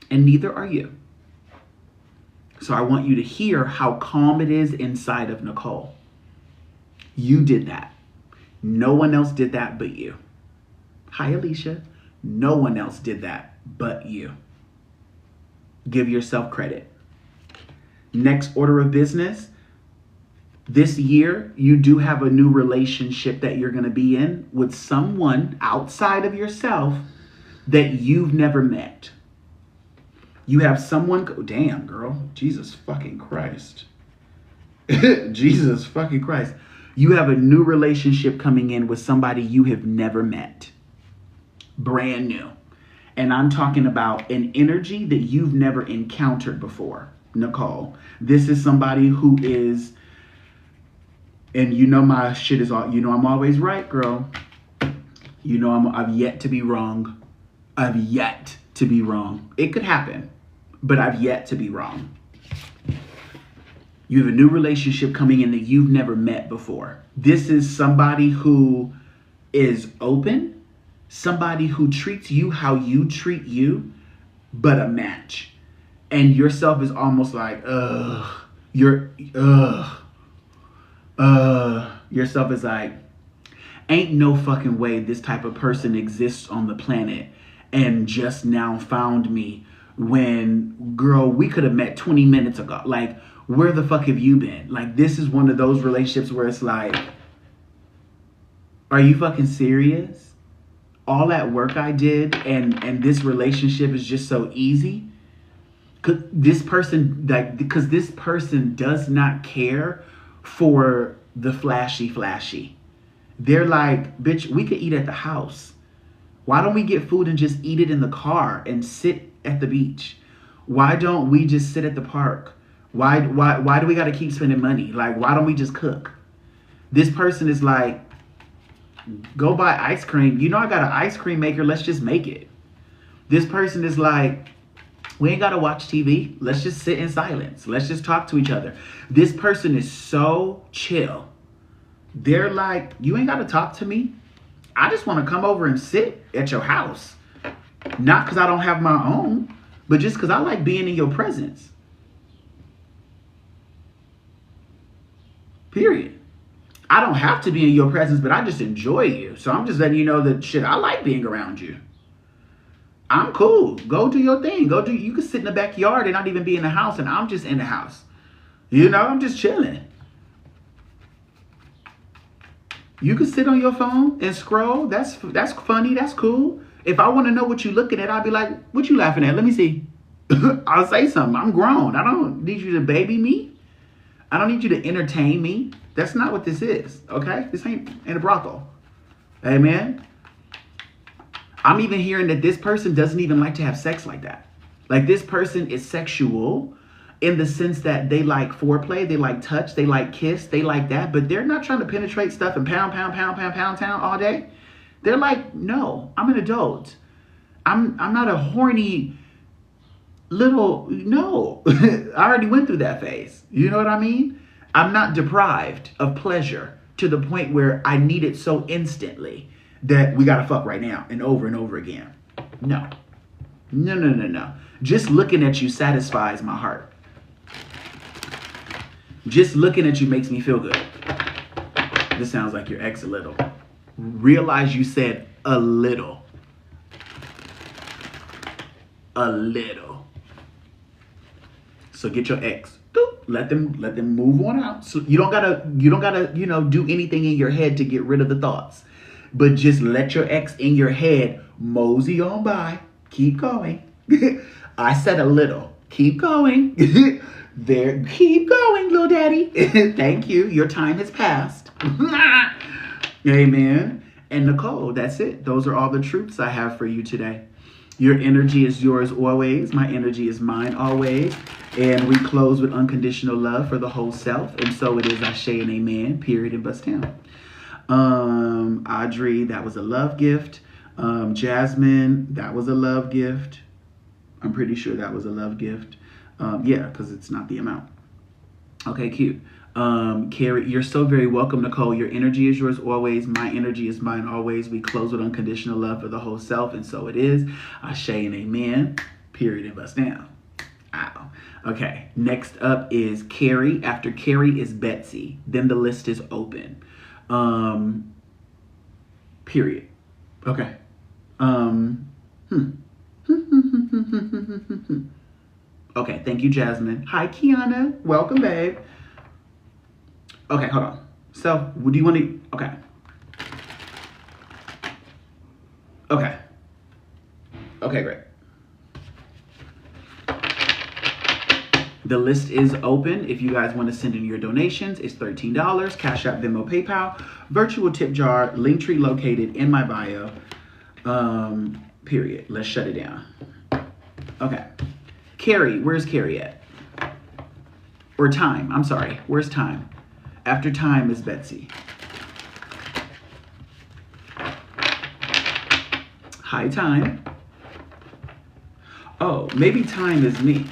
Speaker 1: And neither are you. So I want you to hear how calm it is inside of Nicole. You did that. No one else did that but you. Hi, Alicia. No one else did that but you. Give yourself credit. Next order of business. This year, you do have a new relationship that you're going to be in with someone outside of yourself that you've never met. You have someone, damn girl, Jesus fucking Christ. Jesus fucking Christ. You have a new relationship coming in with somebody you have never met. Brand new. And I'm talking about an energy that you've never encountered before, Nicole. This is somebody who is, and you know my shit is all, you know I'm always right, girl. You know I've yet to be wrong I've yet to be wrong. It could happen, but I've yet to be wrong. You have a new relationship coming in that you've never met before. This is somebody who is open, somebody who treats you how you treat you, but a match. And yourself is almost like, yourself is like, ain't no fucking way this type of person exists on the planet and just now found me when, girl, we could have met 20 minutes ago. Like, where the fuck have you been? Like, this is one of those relationships where it's like, are you fucking serious? All that work I did and this relationship is just so easy? Because this person does not care for the flashy. They're like, bitch, we could eat at the house. Why don't we get food and just eat it in the car and sit at the beach? Why don't we just sit at the park? Why do we got to keep spending money? Like, why don't we just cook? This person is like, go buy ice cream. You know I got an ice cream maker. Let's just make it. This person is like, we ain't got to watch TV. Let's just sit in silence. Let's just talk to each other. This person is so chill. They're like, you ain't got to talk to me. I just want to come over and sit at your house. Not because I don't have my own, but just because I like being in your presence. Period. I don't have to be in your presence, but I just enjoy you. So I'm just letting you know that, shit, I like being around you. I'm cool. Go do your thing. You can sit in the backyard and not even be in the house, and I'm just in the house. You know, I'm just chilling. You can sit on your phone and scroll. That's funny. That's cool. If I want to know what you're looking at, I'll be like, what you laughing at? Let me see. I'll say something. I'm grown. I don't need you to baby me. I don't need you to entertain me. That's not what this is, okay? This ain't a brothel. Amen? I'm even hearing that this person doesn't even like to have sex like that. Like, this person is sexual in the sense that they like foreplay, they like touch, they like kiss, they like that, but they're not trying to penetrate stuff and pound town all day. They're like, no, I'm an adult. I'm not a horny little, no. I already went through that phase. You know what I mean? I'm not deprived of pleasure to the point where I need it so instantly that we gotta fuck right now and over again. No. Just looking at you satisfies my heart. Just looking at you makes me feel good. This sounds like your ex a little. Realize you said a little. A little. So get your ex. Let them move on out. So you don't gotta, do anything in your head to get rid of the thoughts. But just let your ex in your head mosey on by. Keep going. I said a little. Keep going. There. Keep going, little daddy. Thank you. Your time has passed. Amen. And Nicole, that's it. Those are all the truths I have for you today. Your energy is yours always. My energy is mine always. And we close with unconditional love for the whole self. And so it is Ashe and Amen. Period and bust down. Audrey, that was a love gift. Jasmine, that was a love gift. I'm pretty sure that was a love gift. Yeah, because it's not the amount. Okay, cute. Carrie, you're so very welcome, Nicole. Your energy is yours always. My energy is mine always. We close with unconditional love for the whole self, and so it is. Ashe and Amen. Period and bust down. Ow. Okay, next up is Carrie. After Carrie is Betsy. Then the list is open. Period. Okay. Okay, thank you, Jasmine. Hi, Kiana. Welcome, babe. Okay, hold on. So, do you want to... Okay. Okay. Okay, great. The list is open. If you guys want to send in your donations, it's $13. Cash App, Venmo, PayPal. Virtual tip jar. Linktree located in my bio. Period. Let's shut it down. Okay. Carrie, where's Carrie at? Or Time. I'm sorry. Where's Time? After Time is Betsy. Hi, Time. Oh, maybe time is me.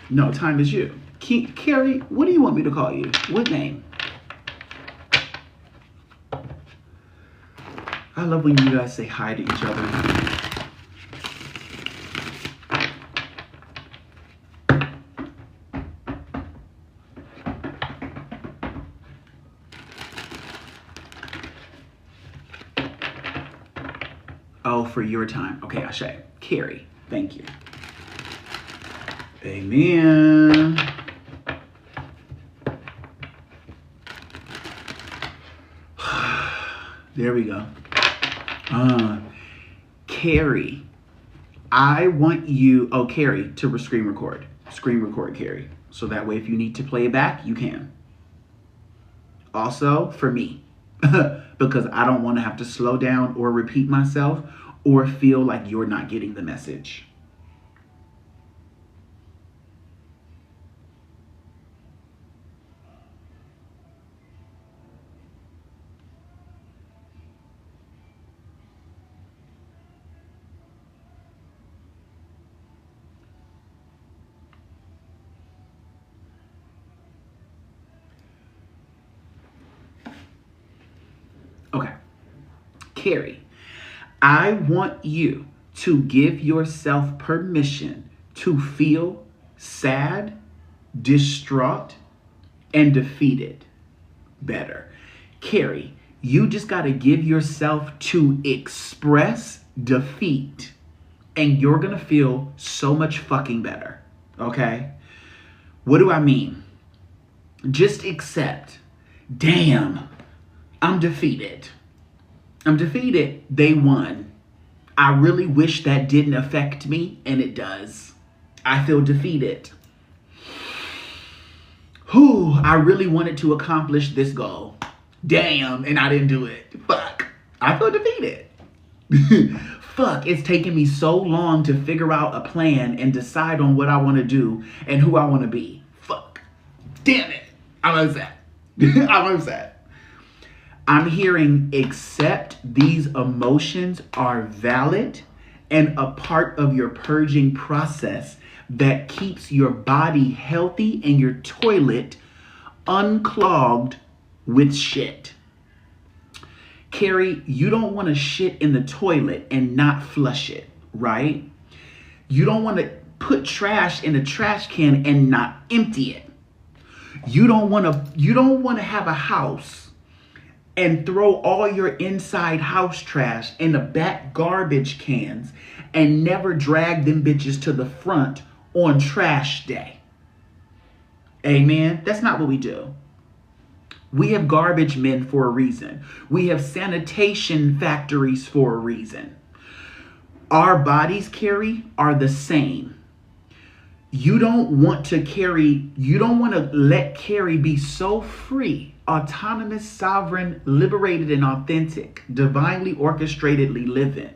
Speaker 1: No, time is you. Carrie, what do you want me to call you? What name? I love when you guys say hi to each other. Oh, for your time. Okay, Ashe. Carrie, thank you. Amen. There we go. Carrie, I want you, Carrie, to screen record. Screen record, Carrie. So that way if you need to play it back, you can. Also, for me, because I don't want to have to slow down or repeat myself or feel like you're not getting the message. Okay. Carrie, I want you to give yourself permission to feel sad, distraught, and defeated better. Carrie, you just got to give yourself to express defeat, and you're going to feel so much fucking better. Okay? What do I mean? Just accept, damn, I'm defeated. I'm defeated. They won. I really wish that didn't affect me, and it does. I feel defeated. Whew, I really wanted to accomplish this goal. Damn, and I didn't do it. Fuck. I feel defeated. Fuck, it's taken me so long to figure out a plan and decide on what I want to do and who I want to be. Fuck. Damn it. I'm upset. I'm upset. I'm hearing accept these emotions are valid and a part of your purging process that keeps your body healthy and your toilet unclogged with shit. Carrie, you don't want to shit in the toilet and not flush it, right? You don't want to put trash in a trash can and not empty it. You don't want to have a house and throw all your inside house trash in the back garbage cans and never drag them bitches to the front on trash day. Amen? That's not what we do. We have garbage men for a reason. We have sanitation factories for a reason. Our bodies, Carrie, are the same. You don't want to let Carrie be so free, autonomous, sovereign, liberated, and authentic, divinely orchestratedly living.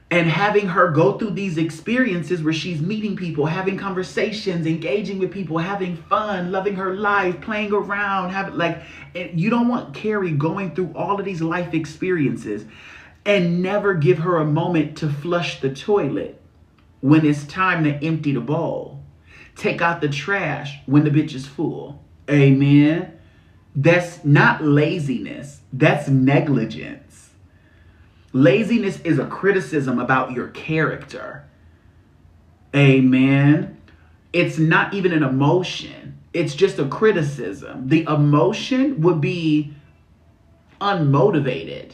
Speaker 1: And having her go through these experiences where she's meeting people, having conversations, engaging with people, having fun, loving her life, playing around, you don't want Carrie going through all of these life experiences and never give her a moment to flush the toilet when it's time to empty the bowl. Take out the trash when the bitch is full. Amen. That's not laziness. That's negligence. Laziness is a criticism about your character. Amen. It's not even an emotion. It's just a criticism. The emotion would be unmotivated.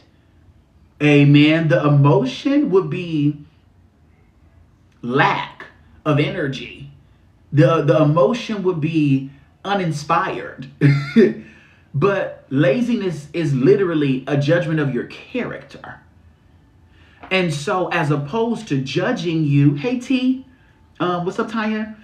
Speaker 1: Amen. The emotion would be lack of energy. The emotion would be uninspired. But laziness is literally a judgment of your character. And so as opposed to judging you, hey T, what's up Tanya?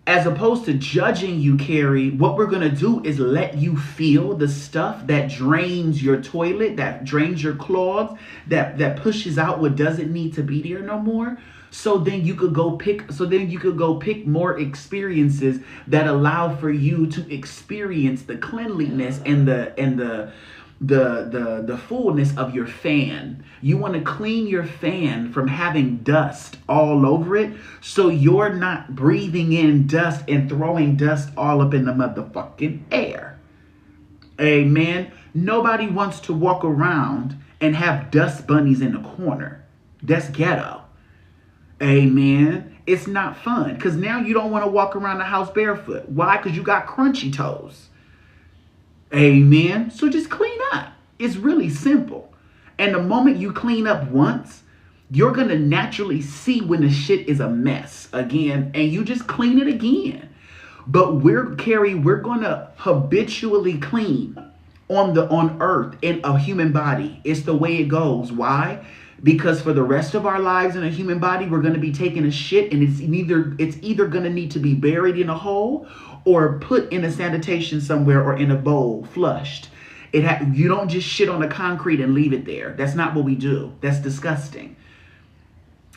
Speaker 1: As opposed to judging you, Carrie, what we're going to do is let you feel the stuff that drains your toilet, that drains your clogs, that pushes out what doesn't need to be there no more. So then you could go pick more experiences that allow for you to experience the cleanliness and the the fullness of your fan. You want to clean your fan from having dust all over it, so you're not breathing in dust and throwing dust all up in the motherfucking air. Amen. Nobody wants to walk around and have dust bunnies in the corner. That's ghetto. Amen. It's not fun, because now you don't want to walk around the house barefoot. Why? Because you got crunchy toes. Amen. So just clean up. It's really simple. And the moment you clean up once, you're going to naturally see when the shit is a mess again, and you just clean it again. But we're going to habitually clean on earth in a human body. It's the way it goes. Why? Because for the rest of our lives in a human body, we're going to be taking a shit, and it's either going to need to be buried in a hole or put in a sanitation somewhere or in a bowl, flushed. You don't just shit on the concrete and leave it there. That's not what we do. That's disgusting.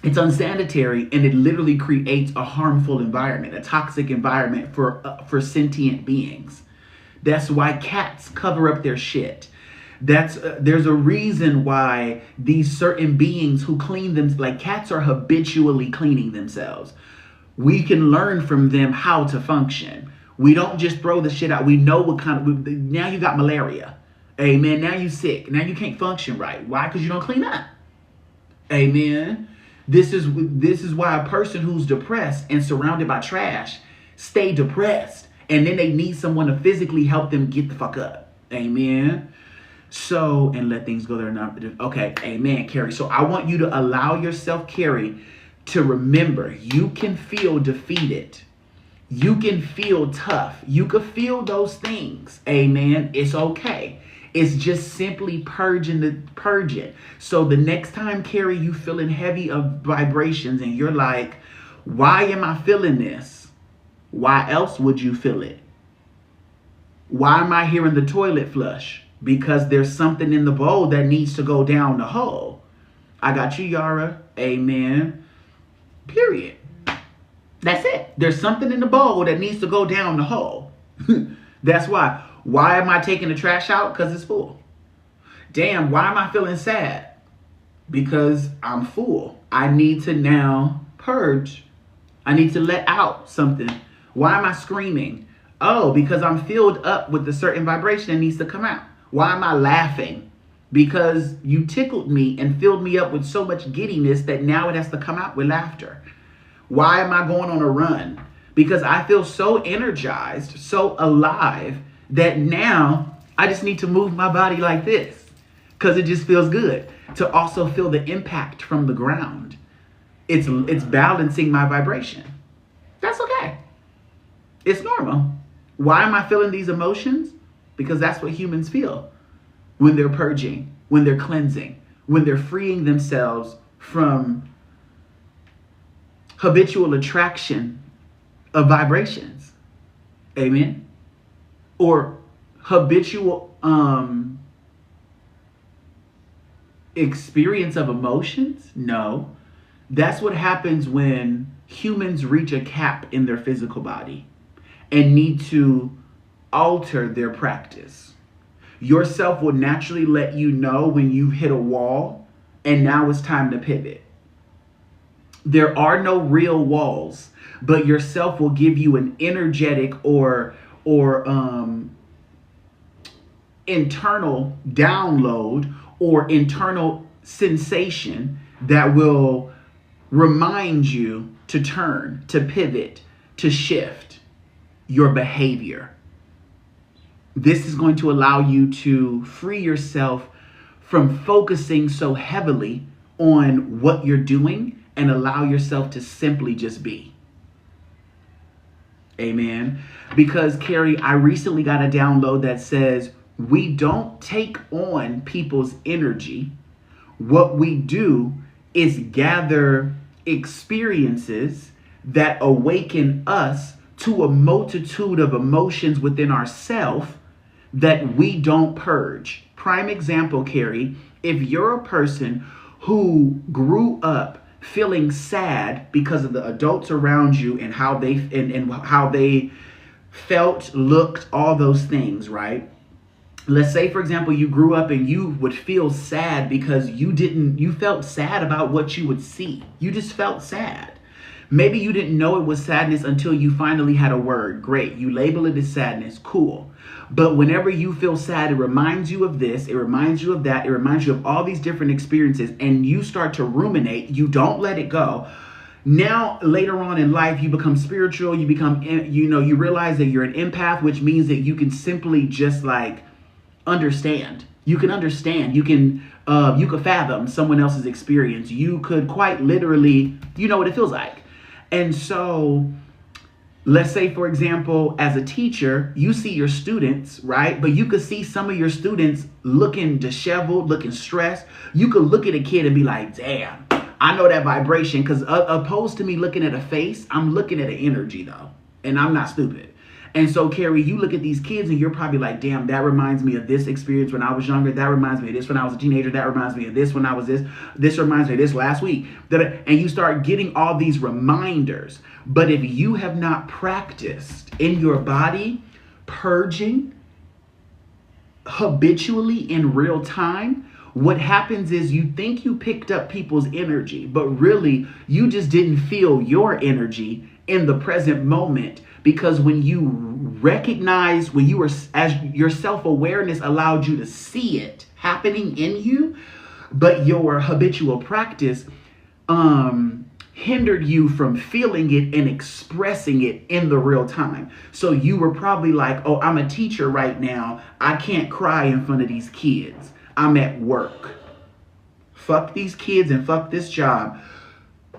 Speaker 1: It's unsanitary, and it literally creates a harmful environment, a toxic environment for sentient beings. That's why cats cover up their shit. There's a reason why these certain beings who clean them, like cats, are habitually cleaning themselves. We can learn from them how to function. We don't just throw the shit out. We know what kind of, now you got malaria. Amen. Now you sick. Now you can't function right. Why? Because you don't clean up. Amen. This is why a person who's depressed and surrounded by trash stay depressed. And then they need someone to physically help them get the fuck up. Amen. So, and let things go there. Okay. Amen, Carrie. So I want you to allow yourself, Carrie, to remember you can feel defeated. You can feel tough. You can feel those things. Amen. It's okay. It's just simply purging. So the next time, Carrie, you feeling heavy of vibrations and you're like, why am I feeling this? Why else would you feel it? Why am I hearing the toilet flush? Because there's something in the bowl that needs to go down the hole. I got you, Yara. Amen. Period. That's it. There's something in the bowl that needs to go down the hole. That's why. Why am I taking the trash out? Because it's full. Damn, why am I feeling sad? Because I'm full. I need to now purge. I need to let out something. Why am I screaming? Oh, because I'm filled up with a certain vibration that needs to come out. Why am I laughing? Because you tickled me and filled me up with so much giddiness that now it has to come out with laughter. Why am I going on a run? Because I feel so energized, so alive, that now I just need to move my body like this because it just feels good to also feel the impact from the ground. It's balancing my vibration. That's okay. It's normal. Why am I feeling these emotions? Because that's what humans feel when they're purging, when they're cleansing, when they're freeing themselves from habitual attraction of vibrations. Amen. Or habitual experience of emotions? No. That's what happens when humans reach a cap in their physical body and need to alter their practice. Yourself will naturally let you know when you've hit a wall and now it's time to pivot. There are no real walls, but yourself will give you an energetic or internal download or internal sensation that will remind you to turn, to pivot, to shift your behavior. This is going to allow you to free yourself from focusing so heavily on what you're doing and allow yourself to simply just be. Amen. Because, Carrie, I recently got a download that says we don't take on people's energy. What we do is gather experiences that awaken us to a multitude of emotions within ourselves that we don't purge. Prime example, Carrie, if you're a person who grew up feeling sad because of the adults around you and how they and how they felt, looked, all those things, right? let's say, for example, you grew up and you would feel sad because you felt sad about what you would see. You just felt sad. Maybe you didn't know it was sadness until you finally had a word. Great. You label it as sadness. Cool. But whenever you feel sad, it reminds you of this. It reminds you of that. It reminds you of all these different experiences. And you start to ruminate. You don't let it go. Now, later on in life, you become spiritual. You become, you realize that you're an empath, which means that you can simply just like understand. You can understand. You can fathom someone else's experience. You could quite literally, you know what it feels like. And so let's say, for example, as a teacher, you see your students, right? But you could see some of your students looking disheveled, looking stressed. You could look at a kid and be like, damn, I know that vibration. Because opposed to me looking at a face, I'm looking at an energy though. And I'm not stupid. And so, Carrie, you look at these kids and you're probably like, damn, that reminds me of this experience when I was younger. That reminds me of this when I was a teenager. That reminds me of this when I was this. This reminds me of this last week. And you start getting all these reminders. But if you have not practiced in your body, purging habitually in real time, what happens is you think you picked up people's energy, but really you just didn't feel your energy in the present moment. Because when you recognize, when you were, as your self-awareness allowed you to see it happening in you, but your habitual practice hindered you from feeling it and expressing it in the real time. So you were probably like, oh, I'm a teacher right now. I can't cry in front of these kids. I'm at work. Fuck these kids and fuck this job.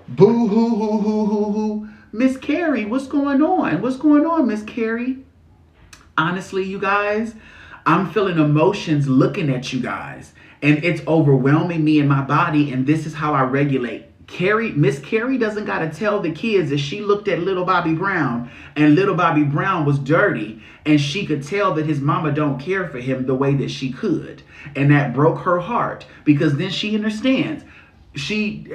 Speaker 1: Boo hoo hoo hoo hoo hoo. Miss Carrie, what's going on? What's going on, Miss Carrie? Honestly, you guys, I'm feeling emotions looking at you guys. And it's overwhelming me in my body. And this is how I regulate. Miss Carrie doesn't got to tell the kids that she looked at little Bobby Brown. And little Bobby Brown was dirty. And she could tell that his mama don't care for him the way that she could. And that broke her heart. Because then she understands. She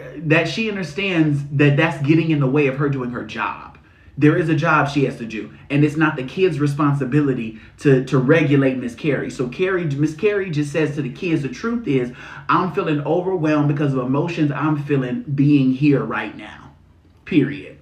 Speaker 1: understands that that's getting in the way of her doing her job. There is a job she has to do, and it's not the kid's responsibility to regulate Miss Carrie. So Miss Carrie just says to the kids, the truth is, I'm feeling overwhelmed because of emotions I'm feeling being here right now. Period.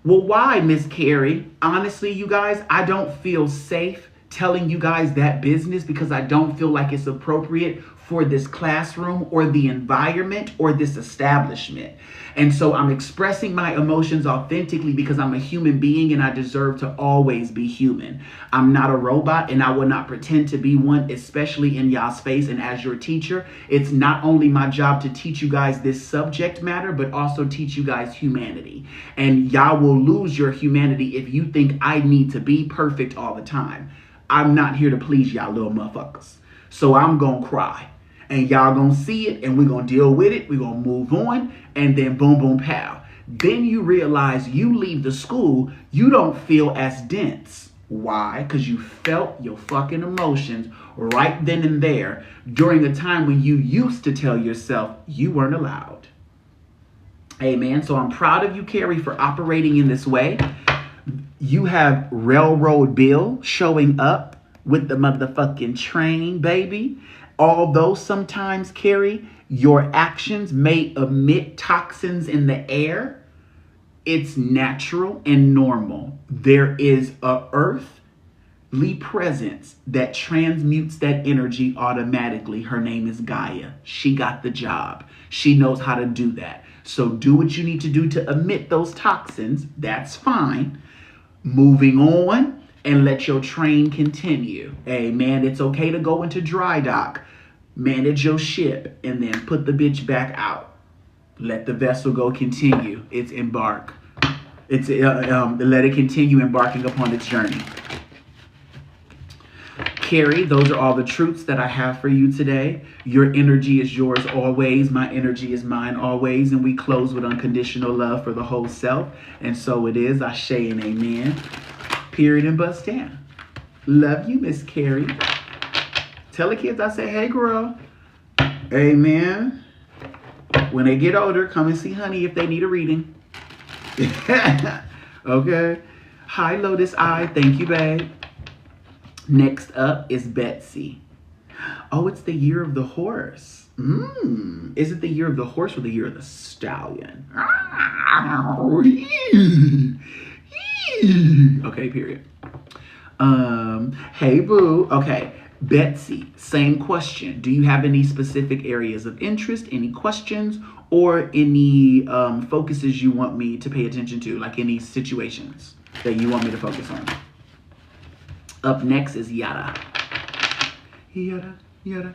Speaker 1: Well, why, Miss Carrie? Honestly, you guys, I don't feel safe telling you guys that business because I don't feel like it's appropriate for this classroom or the environment or this establishment. And so I'm expressing my emotions authentically because I'm a human being and I deserve to always be human. I'm not a robot and I will not pretend to be one, especially in y'all's face. And as your teacher, it's not only my job to teach you guys this subject matter, but also teach you guys humanity. And y'all will lose your humanity if you think I need to be perfect all the time. I'm not here to please y'all little motherfuckers. So I'm gonna cry. And y'all gonna see it, and we're gonna deal with it. We're gonna move on, and then boom, boom, pow. Then you realize you leave the school, you don't feel as dense. Why? Because you felt your fucking emotions right then and there during a time when you used to tell yourself you weren't allowed. Amen. So I'm proud of you, Carrie, for operating in this way. You have Railroad Bill showing up with the motherfucking train, baby. Although sometimes, Carrie, your actions may emit toxins in the air, it's natural and normal. There is a earthly presence that transmutes that energy automatically. Her name is Gaia. She got the job. She knows how to do that. So do what you need to do to emit those toxins. That's fine. Moving on, and let your train continue. Amen. It's okay to go into dry dock. Manage your ship and then put the bitch back out. Let the vessel go continue. It's embark. Let it continue embarking upon its journey. Carrie, those are all the truths that I have for you today. Your energy is yours always. My energy is mine always. And we close with unconditional love for the whole self. And so it is. Ashe and amen. Period and bust down. Love you, Miss Carrie. Tell the kids I say, hey, girl. Amen. When they get older, come and see Honey if they need a reading. Okay. Hi, Lotus Eye. Thank you, babe. Next up is Betsy. Oh, it's the year of the horse. Is it the year of the horse or the year of the stallion? Okay, period. Hey, boo. Okay, Betsy, same question. Do you have any specific areas of interest, any questions, or any focuses you want me to pay attention to, like any situations that you want me to focus on? Up next is Yada. Yada, yada.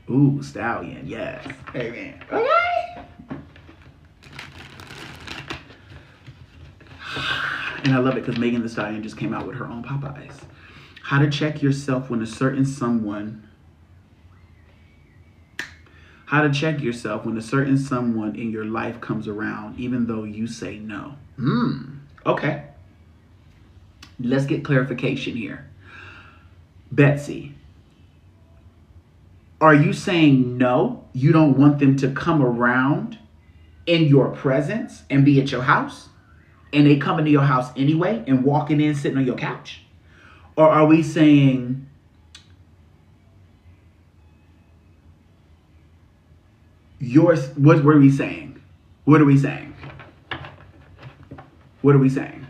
Speaker 1: Ooh, stallion, yes. Amen. Okay. And I love it because Megan Thee Stallion just came out with her own Popeyes. How to check yourself when a certain someone... How to check yourself when a certain someone in your life comes around, even though you say no. Okay. Let's get clarification here. Betsy, are you saying no, you don't want them to come around in your presence and be at your house? And they come into your house anyway and walking in, sitting on your couch? Or are we saying what were we saying? What are we saying? What are we saying?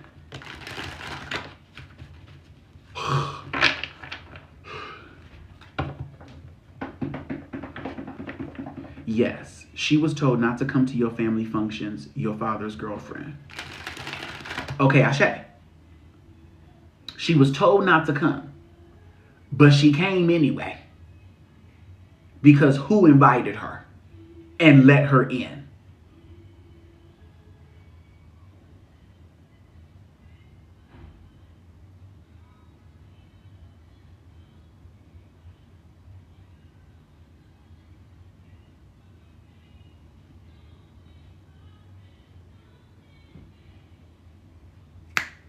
Speaker 1: Yes, she was told not to come to your family functions, your father's girlfriend. Okay, Ashe. She was told not to come, but she came anyway. Because who invited her and let her in?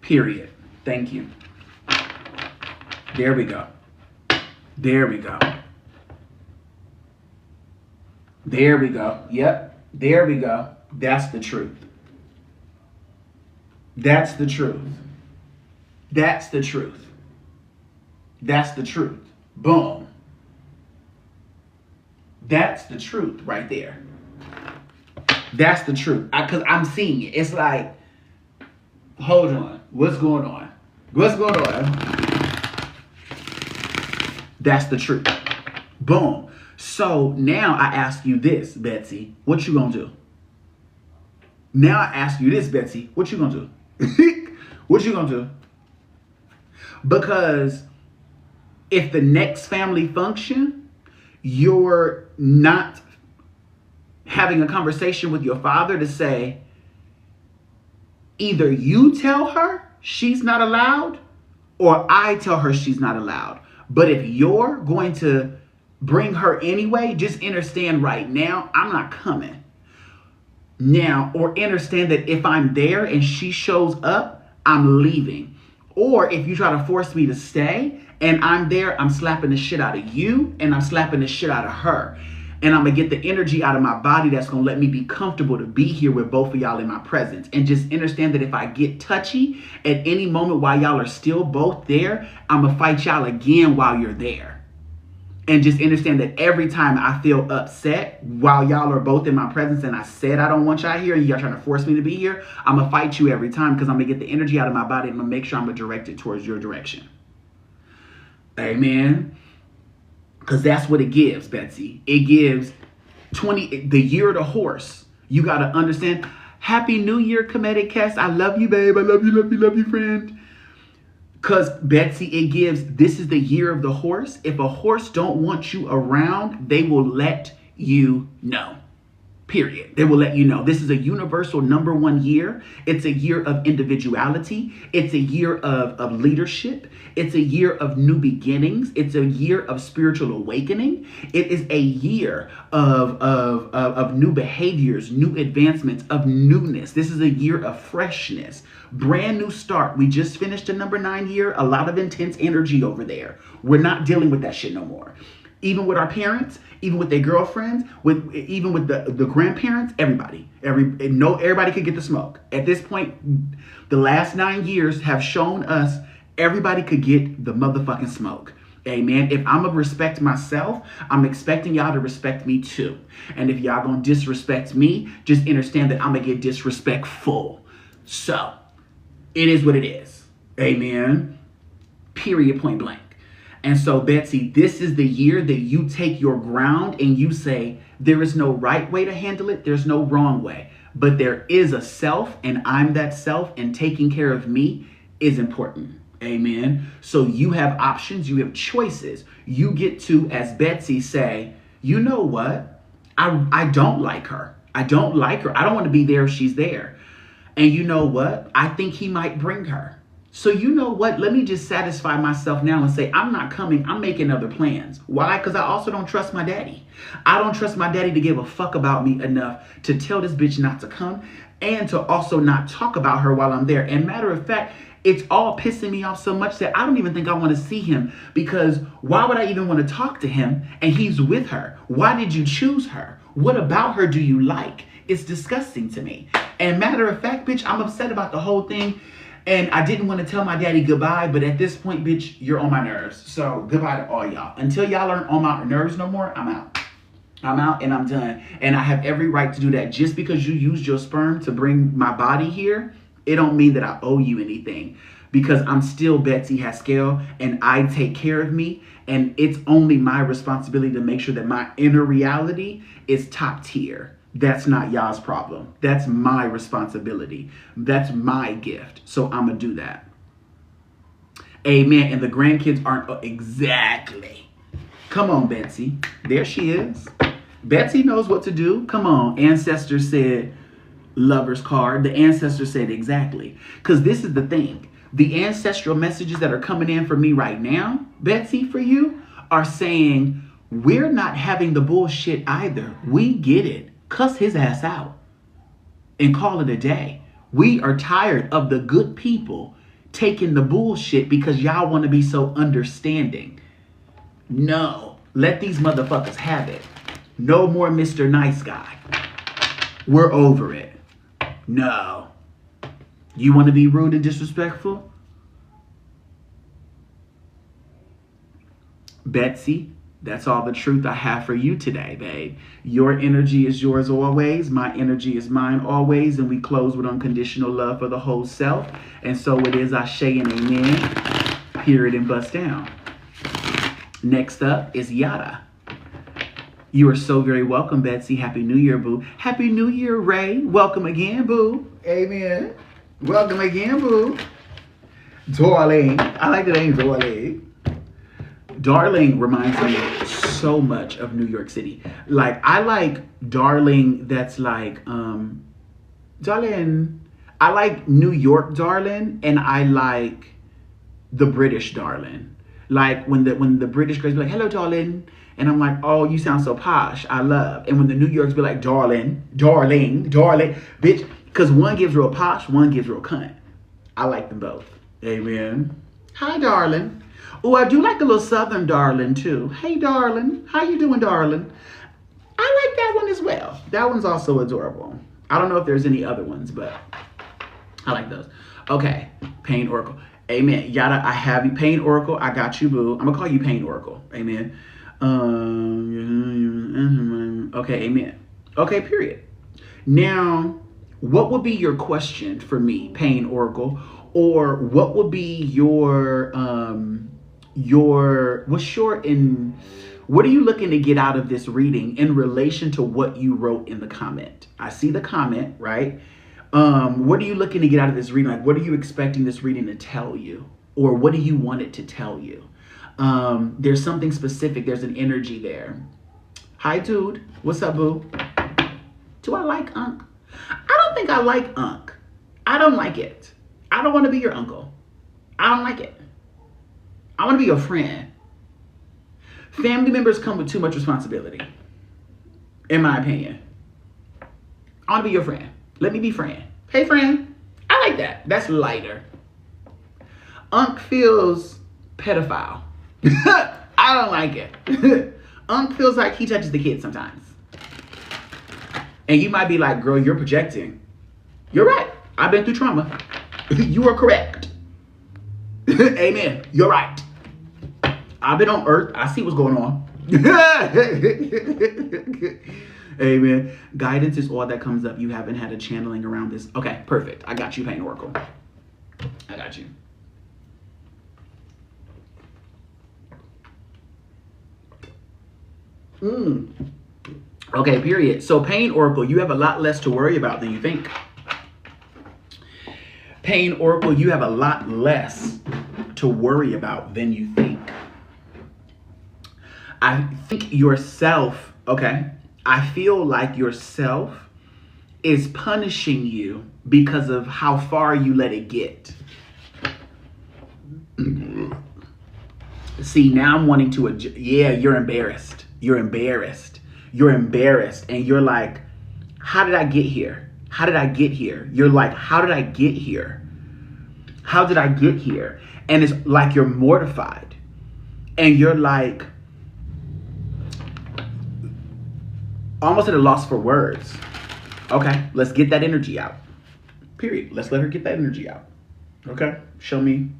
Speaker 1: Period. Thank you. There we go. There we go. There we go. Yep. There we go. That's the truth. That's the truth. That's the truth. That's the truth. Boom. That's the truth right there. That's the truth. Because I'm seeing it. It's like, hold on. What's going on? What's going on? That's the truth. Boom. So now I ask you this, Betsy. What you gonna do? Now I ask you this, Betsy. What you gonna do? What you gonna do? Because if the next family function, you're not having a conversation with your father to say, either you tell her she's not allowed or I tell her she's not allowed. But if you're going to bring her anyway, just understand right now, I'm not coming. Now, or understand that if I'm there and she shows up, I'm leaving. Or if you try to force me to stay and I'm there, I'm slapping the shit out of you and I'm slapping the shit out of her. And I'm going to get the energy out of my body that's going to let me be comfortable to be here with both of y'all in my presence. And just understand that if I get touchy at any moment while y'all are still both there, I'm going to fight y'all again while you're there. And just understand that every time I feel upset while y'all are both in my presence and I said I don't want y'all here and y'all trying to force me to be here, I'm going to fight you every time because I'm going to get the energy out of my body and I'm going to make sure I'm going to direct it towards your direction. Amen. Because that's what it gives, Betsy. It gives the year of the horse. You got to understand. Happy New Year, Comedic Cast. I love you, babe. I love you, love you, love you, friend. Because, Betsy, it gives, this is the year of the horse. If a horse don't want you around, they will let you know. Period. They will let you know. This is a universal #1 year. It's a year of individuality. It's a year of leadership. It's a year of new beginnings. It's a year of spiritual awakening. It is a year of new behaviors, new advancements, of newness. This is a year of freshness. Brand new start. We just finished a #9 year. A lot of intense energy over there. We're not dealing with that shit no more. Even with our parents, even with their girlfriends, even with the grandparents, everybody could get the smoke. At this point, the last 9 years have shown us everybody could get the motherfucking smoke. Amen. If I'm gonna respect myself, I'm expecting y'all to respect me too. And if y'all gonna disrespect me, just understand that I'm gonna get disrespectful. So, it is what it is. Amen. Period, point blank. And so, Betsy, this is the year that you take your ground and you say, there is no right way to handle it. There's no wrong way. But there is a self, and I'm that self, and taking care of me is important. Amen. So you have options. You have choices. You get to, as Betsy, say, you know what? I don't like her. I don't like her. I don't want to be there if she's there. And you know what? I think he might bring her. So you know what? Let me just satisfy myself now and say, I'm not coming. I'm making other plans. Why? Because I also don't trust my daddy. I don't trust my daddy to give a fuck about me enough to tell this bitch not to come and to also not talk about her while I'm there. And matter of fact, it's all pissing me off so much that I don't even think I want to see him, because why would I even want to talk to him and he's with her? Why did you choose her? What about her do you like? It's disgusting to me. And matter of fact, bitch, I'm upset about the whole thing. And I didn't want to tell my daddy goodbye, but at this point, bitch, you're on my nerves. So goodbye to all y'all. Until y'all aren't on my nerves no more, I'm out. I'm out and I'm done. And I have every right to do that. Just because you used your sperm to bring my body here, it don't mean that I owe you anything, because I'm still Betsy Haskell and I take care of me. And it's only my responsibility to make sure that my inner reality is top tier. That's not y'all's problem. That's my responsibility. That's my gift. So I'm going to do that. Amen. And the grandkids aren't exactly. Come on, Betsy. There she is. Betsy knows what to do. Come on. Ancestor said lover's card. The ancestor said exactly. Because this is the thing. The ancestral messages that are coming in for me right now, Betsy, for you, are saying, we're not having the bullshit either. We get it. Cuss his ass out and call it a day. We are tired of the good people taking the bullshit because y'all want to be so understanding. No, let these motherfuckers have it. No more Mr. Nice Guy. We're over it. No. You want to be rude and disrespectful? Betsy, that's all the truth I have for you today, babe. Your energy is yours always. My energy is mine always. And we close with unconditional love for the whole self. And so it is Ashe and amen. Period and bust down. Next up is Yada. You are so very welcome, Betsy. Happy New Year, boo. Happy New Year, Ray. Welcome again, boo. Amen. Welcome again, boo. Darling. I like the name Darling. Darling reminds me so much of New York City. Like, I like darling that's like, darling. I like New York darling, and I like the British darling. Like when the British girls be like, hello, darling. And I'm like, oh, you sound so posh. I love. And when the New Yorks be like, darling, darling, darling, bitch. Because one gives real posh, one gives real cunt. I like them both. Amen. Hi, darling. Oh, I do like a little Southern darling, too. Hey, darling. How you doing, darling? I like that one as well. That one's also adorable. I don't know if there's any other ones, but I like those. Okay. Pain Oracle. Amen. Yada, I have you. Pain Oracle, I got you, boo. I'm going to call you Pain Oracle. Amen. Okay, amen. Okay, period. Now, what would be your question for me, Pain Oracle? Or what would be what are you looking to get out of this reading in relation to what you wrote in the comment? I see the comment, right? What are you looking to get out of this reading? Like, what are you expecting this reading to tell you? Or what do you want it to tell you? There's something specific. There's an energy there. Hi, dude. What's up, boo? Do I like Unc? I don't think I like Unc. I don't like it. I don't want to be your uncle. I don't like it. I want to be your friend. Family members come with too much responsibility, in my opinion. I want to be your friend. Let me be friend. Hey, friend. I like that. That's lighter. Unc feels pedophile. I don't like it. Unc feels like he touches the kids sometimes. And you might be like, girl, you're projecting. You're right. I've been through trauma. You are correct. Amen. You're right. I've been on earth. I see what's going on. Amen. Guidance is all that comes up. You haven't had a channeling around this. Okay, perfect. I got you, Pain Oracle. I got you. Okay, period. So Pain Oracle, you have a lot less to worry about than you think. Pain Oracle, you have a lot less to worry about than you think. I think yourself, okay, I feel like yourself is punishing you because of how far you let it get. See, now I'm wanting to, yeah, you're embarrassed. You're embarrassed. You're embarrassed. And you're like, how did I get here? How did I get here? You're like, how did I get here? How did I get here? And it's like you're mortified. And you're like, almost at a loss for words. Okay, let's get that energy out. Period. Let's let her get that energy out. Okay, show me.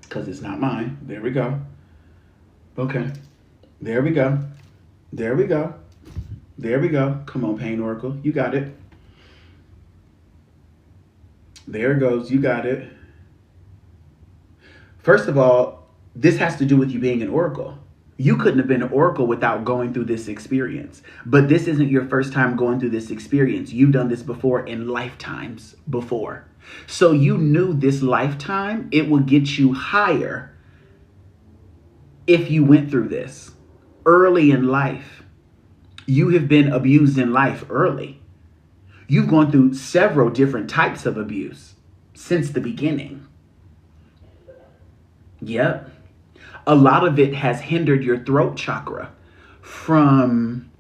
Speaker 1: Because it's not mine. There we go. Okay, there we go. There we go. There we go. Come on, Pain Oracle. You got it. There it goes. You got it. First of all, this has to do with you being an oracle. You couldn't have been an oracle without going through this experience. But this isn't your first time going through this experience. You've done this before in lifetimes before. So you knew this lifetime, it would get you higher if you went through this early in life. You have been abused in life early. You've gone through several different types of abuse since the beginning. Yep. A lot of it has hindered your throat chakra from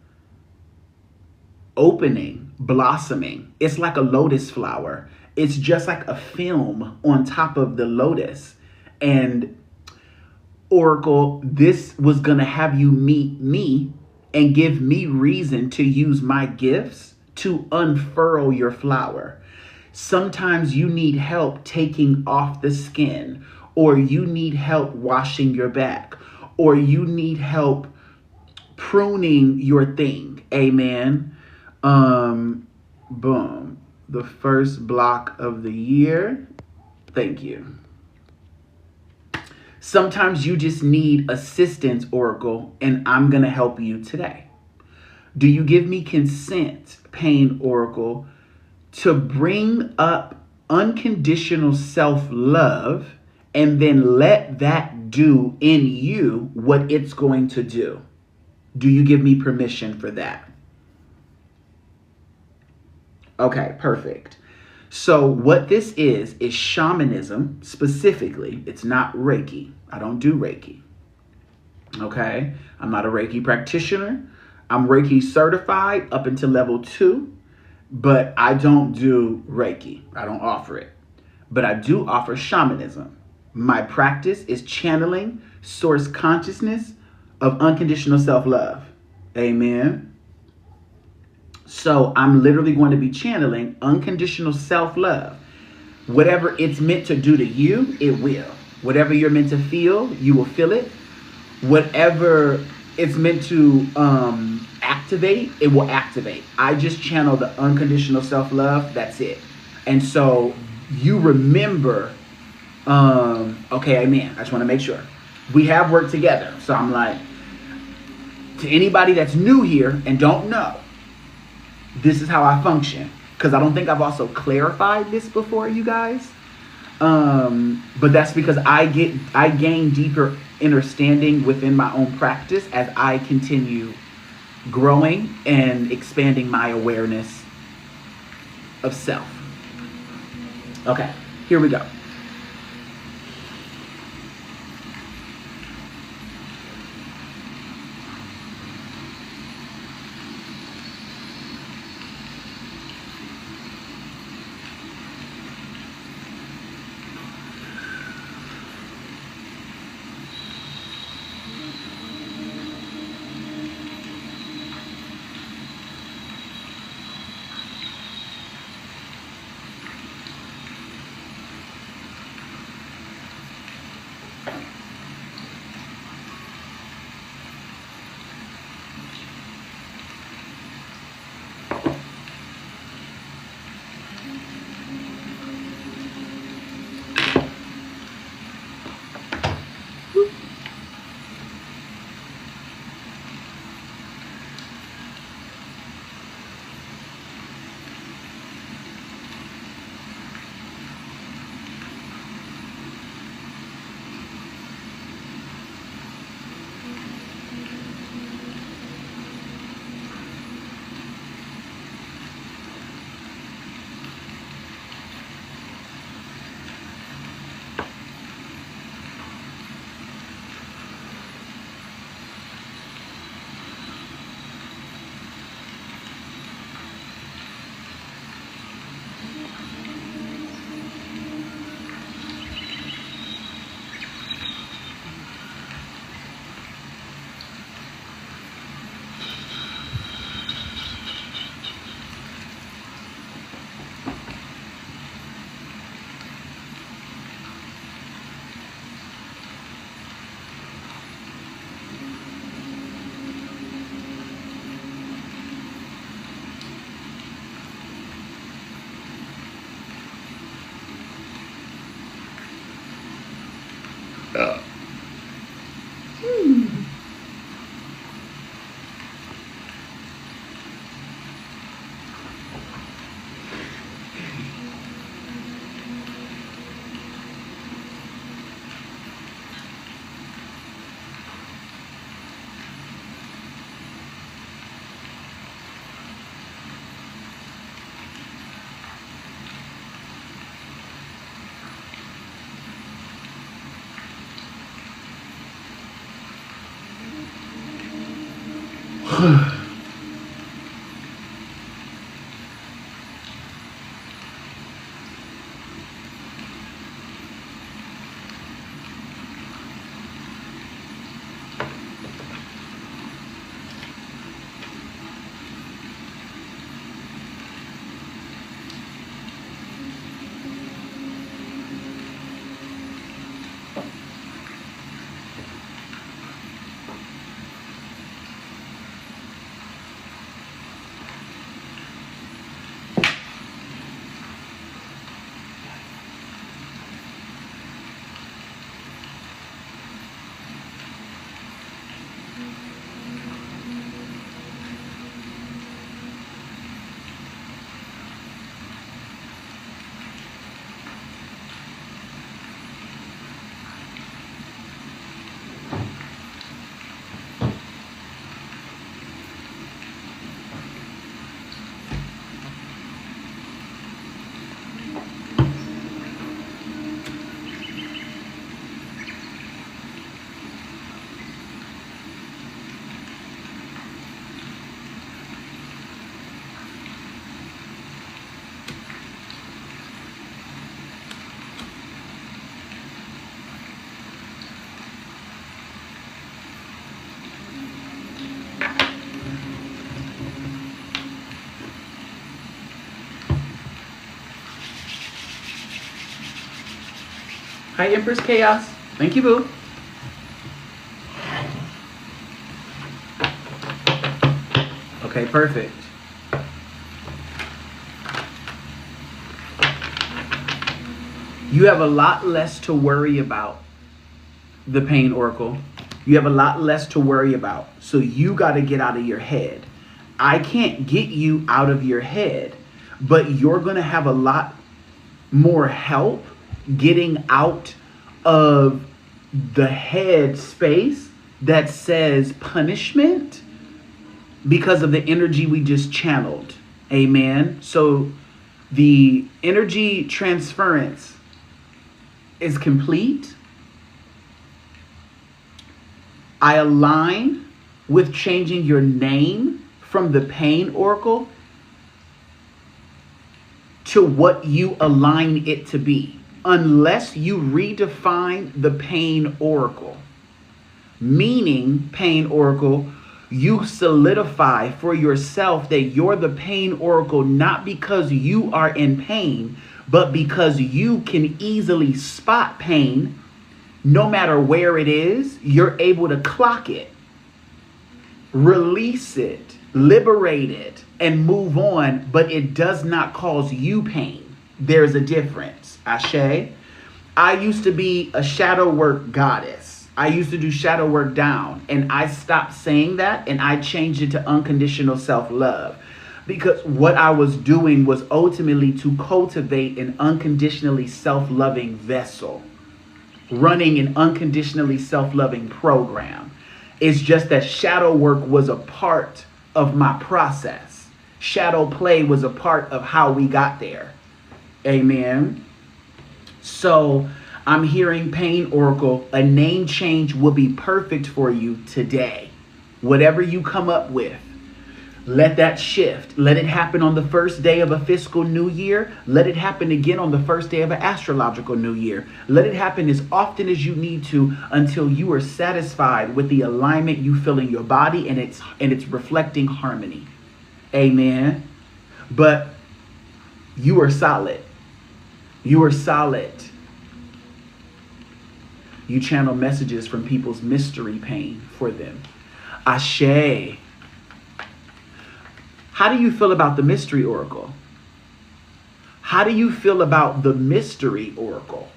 Speaker 1: opening, blossoming. It's like a lotus flower. It's just like a film on top of the lotus. And Oracle, this was going to have you meet me and give me reason to use my gifts to unfurl your flower. Sometimes you need help taking off the skin, or you need help washing your back, or you need help pruning your thing. Amen. Boom. The first block of the year. Thank you. Sometimes you just need assistance, Oracle, and I'm going to help you today. Do you give me consent, Pain Oracle, to bring up unconditional self-love and then let that do in you what it's going to do? Do you give me permission for that? Okay, perfect. So what this is shamanism specifically. It's not Reiki. I don't do Reiki. Okay? I'm not a Reiki practitioner. I'm Reiki certified up until level 2, but I don't do Reiki. I don't offer it. But I do offer shamanism. My practice is channeling source consciousness of unconditional self-love. Amen. So I'm literally going to be channeling unconditional self-love. Whatever it's meant to do to you, it will. Whatever you're meant to feel, you will feel it. Whatever it's meant to activate, it will activate. I just channel the unconditional self-love. That's it. And so you remember, okay, amen. I just want to make sure. We have worked together. So I'm like, to anybody that's new here and don't know, this is how I function. Because I don't think I've also clarified this before, you guys. But that's because I gain deeper understanding within my own practice as I continue growing and expanding my awareness of self. Okay, here we go. Hi, Empress Chaos. Thank you, boo. Okay, perfect. You have a lot less to worry about, the Pain Oracle. You have a lot less to worry about. So you got to get out of your head. I can't get you out of your head, but you're going to have a lot more help getting out of the head space that says punishment because of the energy we just channeled. Amen. So the energy transference is complete. I align with changing your name from the Pain Oracle to what you align it to be, unless you redefine the Pain Oracle. Meaning, Pain Oracle, you solidify for yourself that you're the Pain Oracle not because you are in pain, but because you can easily spot pain. No matter where it is, you're able to clock it, release it, liberate it, and move on, but it does not cause you pain. There's a difference. Ashe. I used to be a shadow work goddess. I used to do shadow work down, and I stopped saying that, and I changed it to unconditional self-love, because what I was doing was ultimately to cultivate an unconditionally self-loving vessel, running an unconditionally self-loving program. It's just that shadow work was a part of my process. Shadow play was a part of how we got there. Amen. So I'm hearing, Pain Oracle, a name change will be perfect for you today. Whatever you come up with, let that shift. Let it happen on the first day of a fiscal new year. Let it happen again on the first day of an astrological new year. Let it happen as often as you need to until you are satisfied with the alignment you feel in your body and it's reflecting harmony. Amen. But You are solid. You are solid. You channel messages from people's mystery pain for them. Ashe. How do you feel about the mystery oracle? How do you feel about the mystery oracle?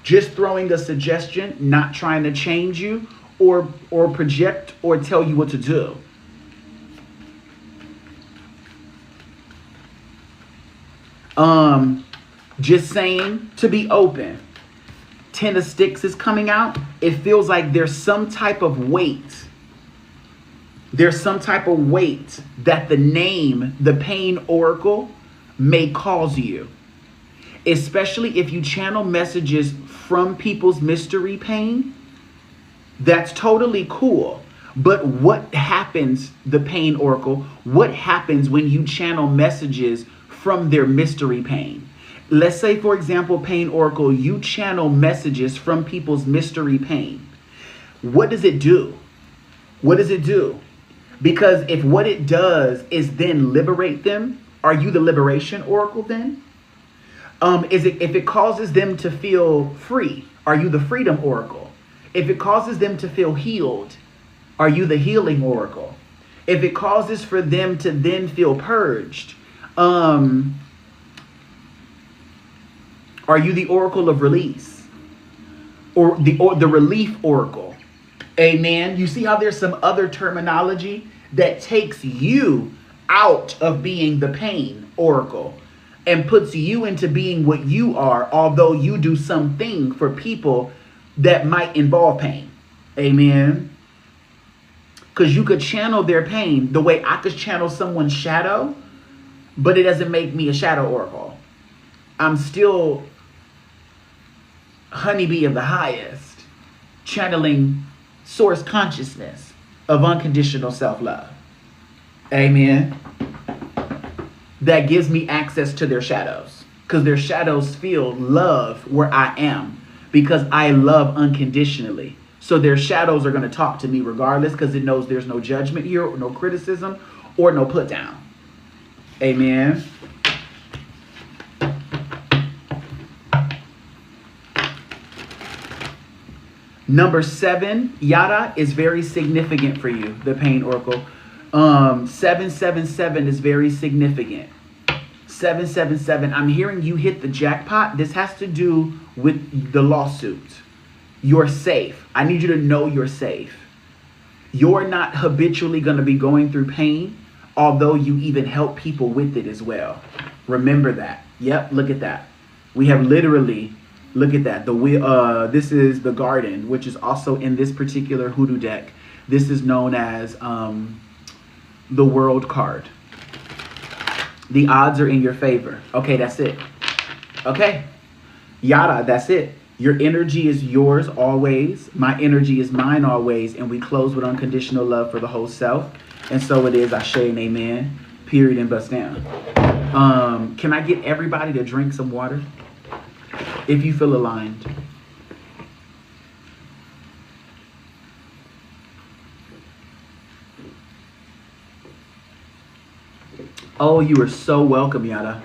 Speaker 1: Just throwing a suggestion, not trying to change you or project or tell you what to do. Just saying to be open. 10 of Sticks is coming out. It feels like there's some type of weight. There's some type of weight that the name, the Pain Oracle, may cause you. Especially if you channel messages from people's mystery pain. That's totally cool. But what happens, the Pain Oracle, what happens when you channel messages from their mystery pain? Let's say, for example, Pain Oracle, you channel messages from people's mystery pain. What does it do? What does it do? Because if what it does is then liberate them, are you the Liberation Oracle then? If it causes them to feel free, are you the Freedom Oracle? If it causes them to feel healed, are you the Healing Oracle? If it causes for them to then feel purged, are you the Oracle of Release? Or the Relief Oracle? Amen. You see how there's some other terminology that takes you out of being the Pain Oracle and puts you into being what you are, although you do something for people that might involve pain. Amen. Because you could channel their pain the way I could channel someone's shadow, but it doesn't make me a shadow oracle. I'm still honeybee of the highest, channeling source consciousness of unconditional self-love. Amen. That gives me access to their shadows, because their shadows feel love where I am, because I love unconditionally. So their shadows are going to talk to me regardless, because it knows there's no judgment here, or no criticism, or no put down. Amen. Number 7, Yada, is very significant for you, the Pain Oracle. 777 is very significant. 777, I'm hearing you hit the jackpot. This has to do with the lawsuit. You're safe. I need you to know you're safe. You're not habitually going to be going through pain, although you even help people with it as well. Remember that. Yep, look at that. We have literally... Look at that. This is the Garden, which is also in this particular hoodoo deck. This is known as the World card. The odds are in your favor. Okay, that's it. Okay. Yada, that's it. Your energy is yours always. My energy is mine always. And we close with unconditional love for the whole self. And so it is. Ashe and amen. Period and bust down. Can I get everybody to drink some water? If you feel aligned. Oh, you are so welcome, Yada.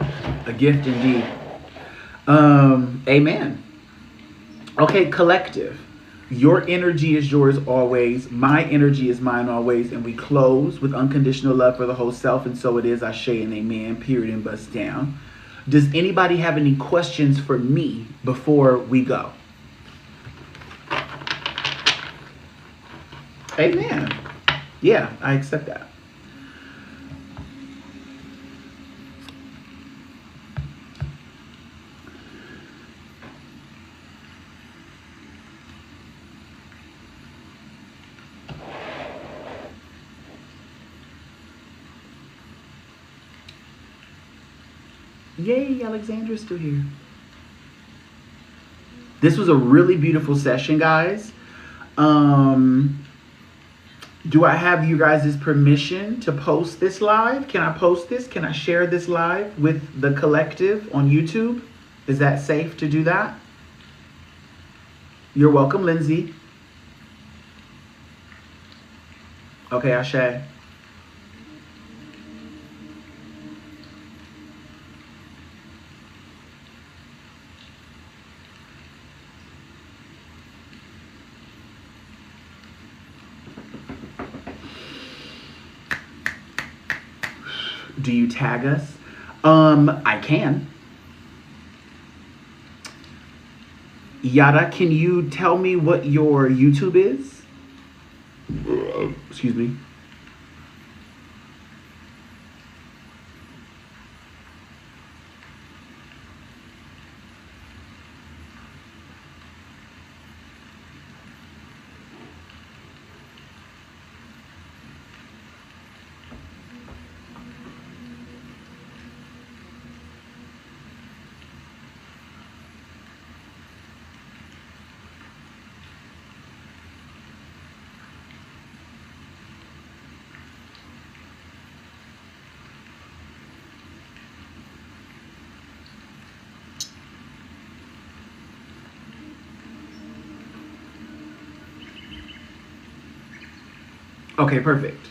Speaker 1: A gift indeed. Amen. Okay, collective. Your energy is yours always. My energy is mine always. And we close with unconditional love for the whole self. And so it is. Ashe and amen. Period and bust down. Does anybody have any questions for me before we go? Amen. Yeah, I accept that. Yay, Alexandra's still here. This was a really beautiful session, guys. Do I have you guys' permission to post this live? Can I post this? Can I share this live with the collective on YouTube? Is that safe to do that? You're welcome, Lindsay. Okay, Ashe. Do you tag us? I can. Yada, can you tell me what your YouTube is? Excuse me. Okay, perfect.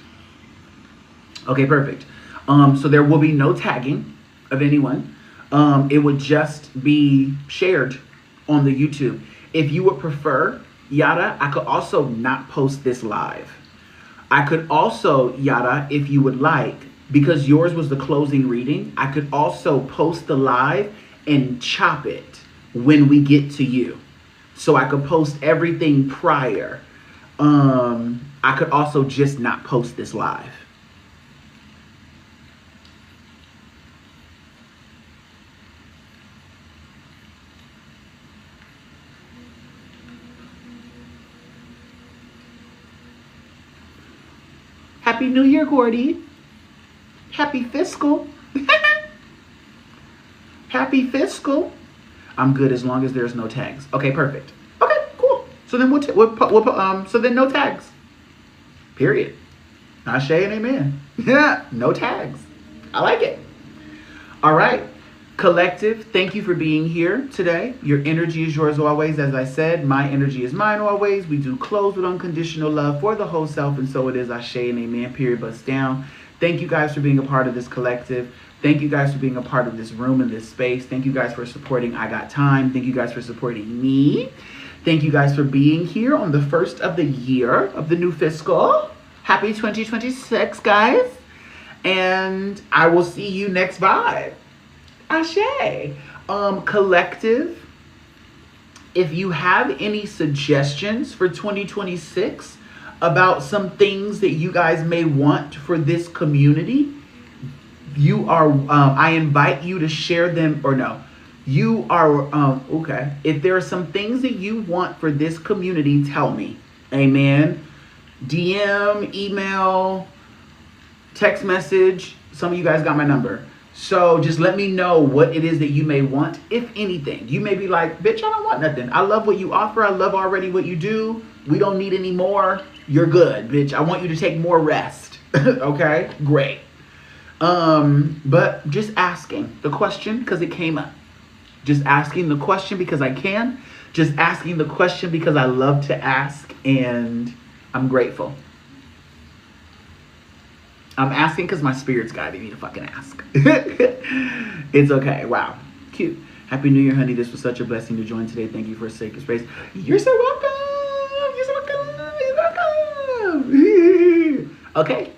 Speaker 1: Okay, perfect. So there will be no tagging of anyone. It would just be shared on the YouTube. If you would prefer, Yada, I could also not post this live. I could also, Yada, if you would like, because yours was the closing reading, I could also post the live and chop it when we get to you. So I could post everything prior. I could also just not post this live. Happy New Year, Gordy. Happy fiscal. Happy fiscal. I'm good as long as there's no tags. Okay, perfect. Okay, cool. So then so then no tags. Period. Ashe and amen. Yeah, no tags. I like it. All right. Collective, thank you for being here today. Your energy is yours always. As I said, my energy is mine always. We do close with unconditional love for the whole self, and so it is. Ashe and amen. Period. Bust down. Thank you guys for being a part of this collective. Thank you guys for being a part of this room and this space. Thank you guys for supporting I Got Time. Thank you guys for supporting me. Thank you guys for being here on the first of the year of the new fiscal. Happy 2026, guys. And I will see you next vibe. Ashe. Collective, if you have any suggestions for 2026 about some things that you guys may want for this community, you are, I invite you to share them, or no, you are, okay. If there are some things that you want for this community, tell me. Amen. DM, email, text message. Some of you guys got my number. So just let me know what it is that you may want, if anything. You may be like, bitch, I don't want nothing. I love what you offer. I love already what you do. We don't need any more. You're good, bitch. I want you to take more rest. Okay? Great. But just asking the question because it came up. Just asking the question because I can. Just asking the question because I love to ask, and I'm grateful. I'm asking because my spirit's guiding me to fucking ask. It's okay. Wow. Cute. Happy New Year, honey. This was such a blessing to join today. Thank you for a sacred space. You're so welcome. You're so welcome. You're so welcome. Okay.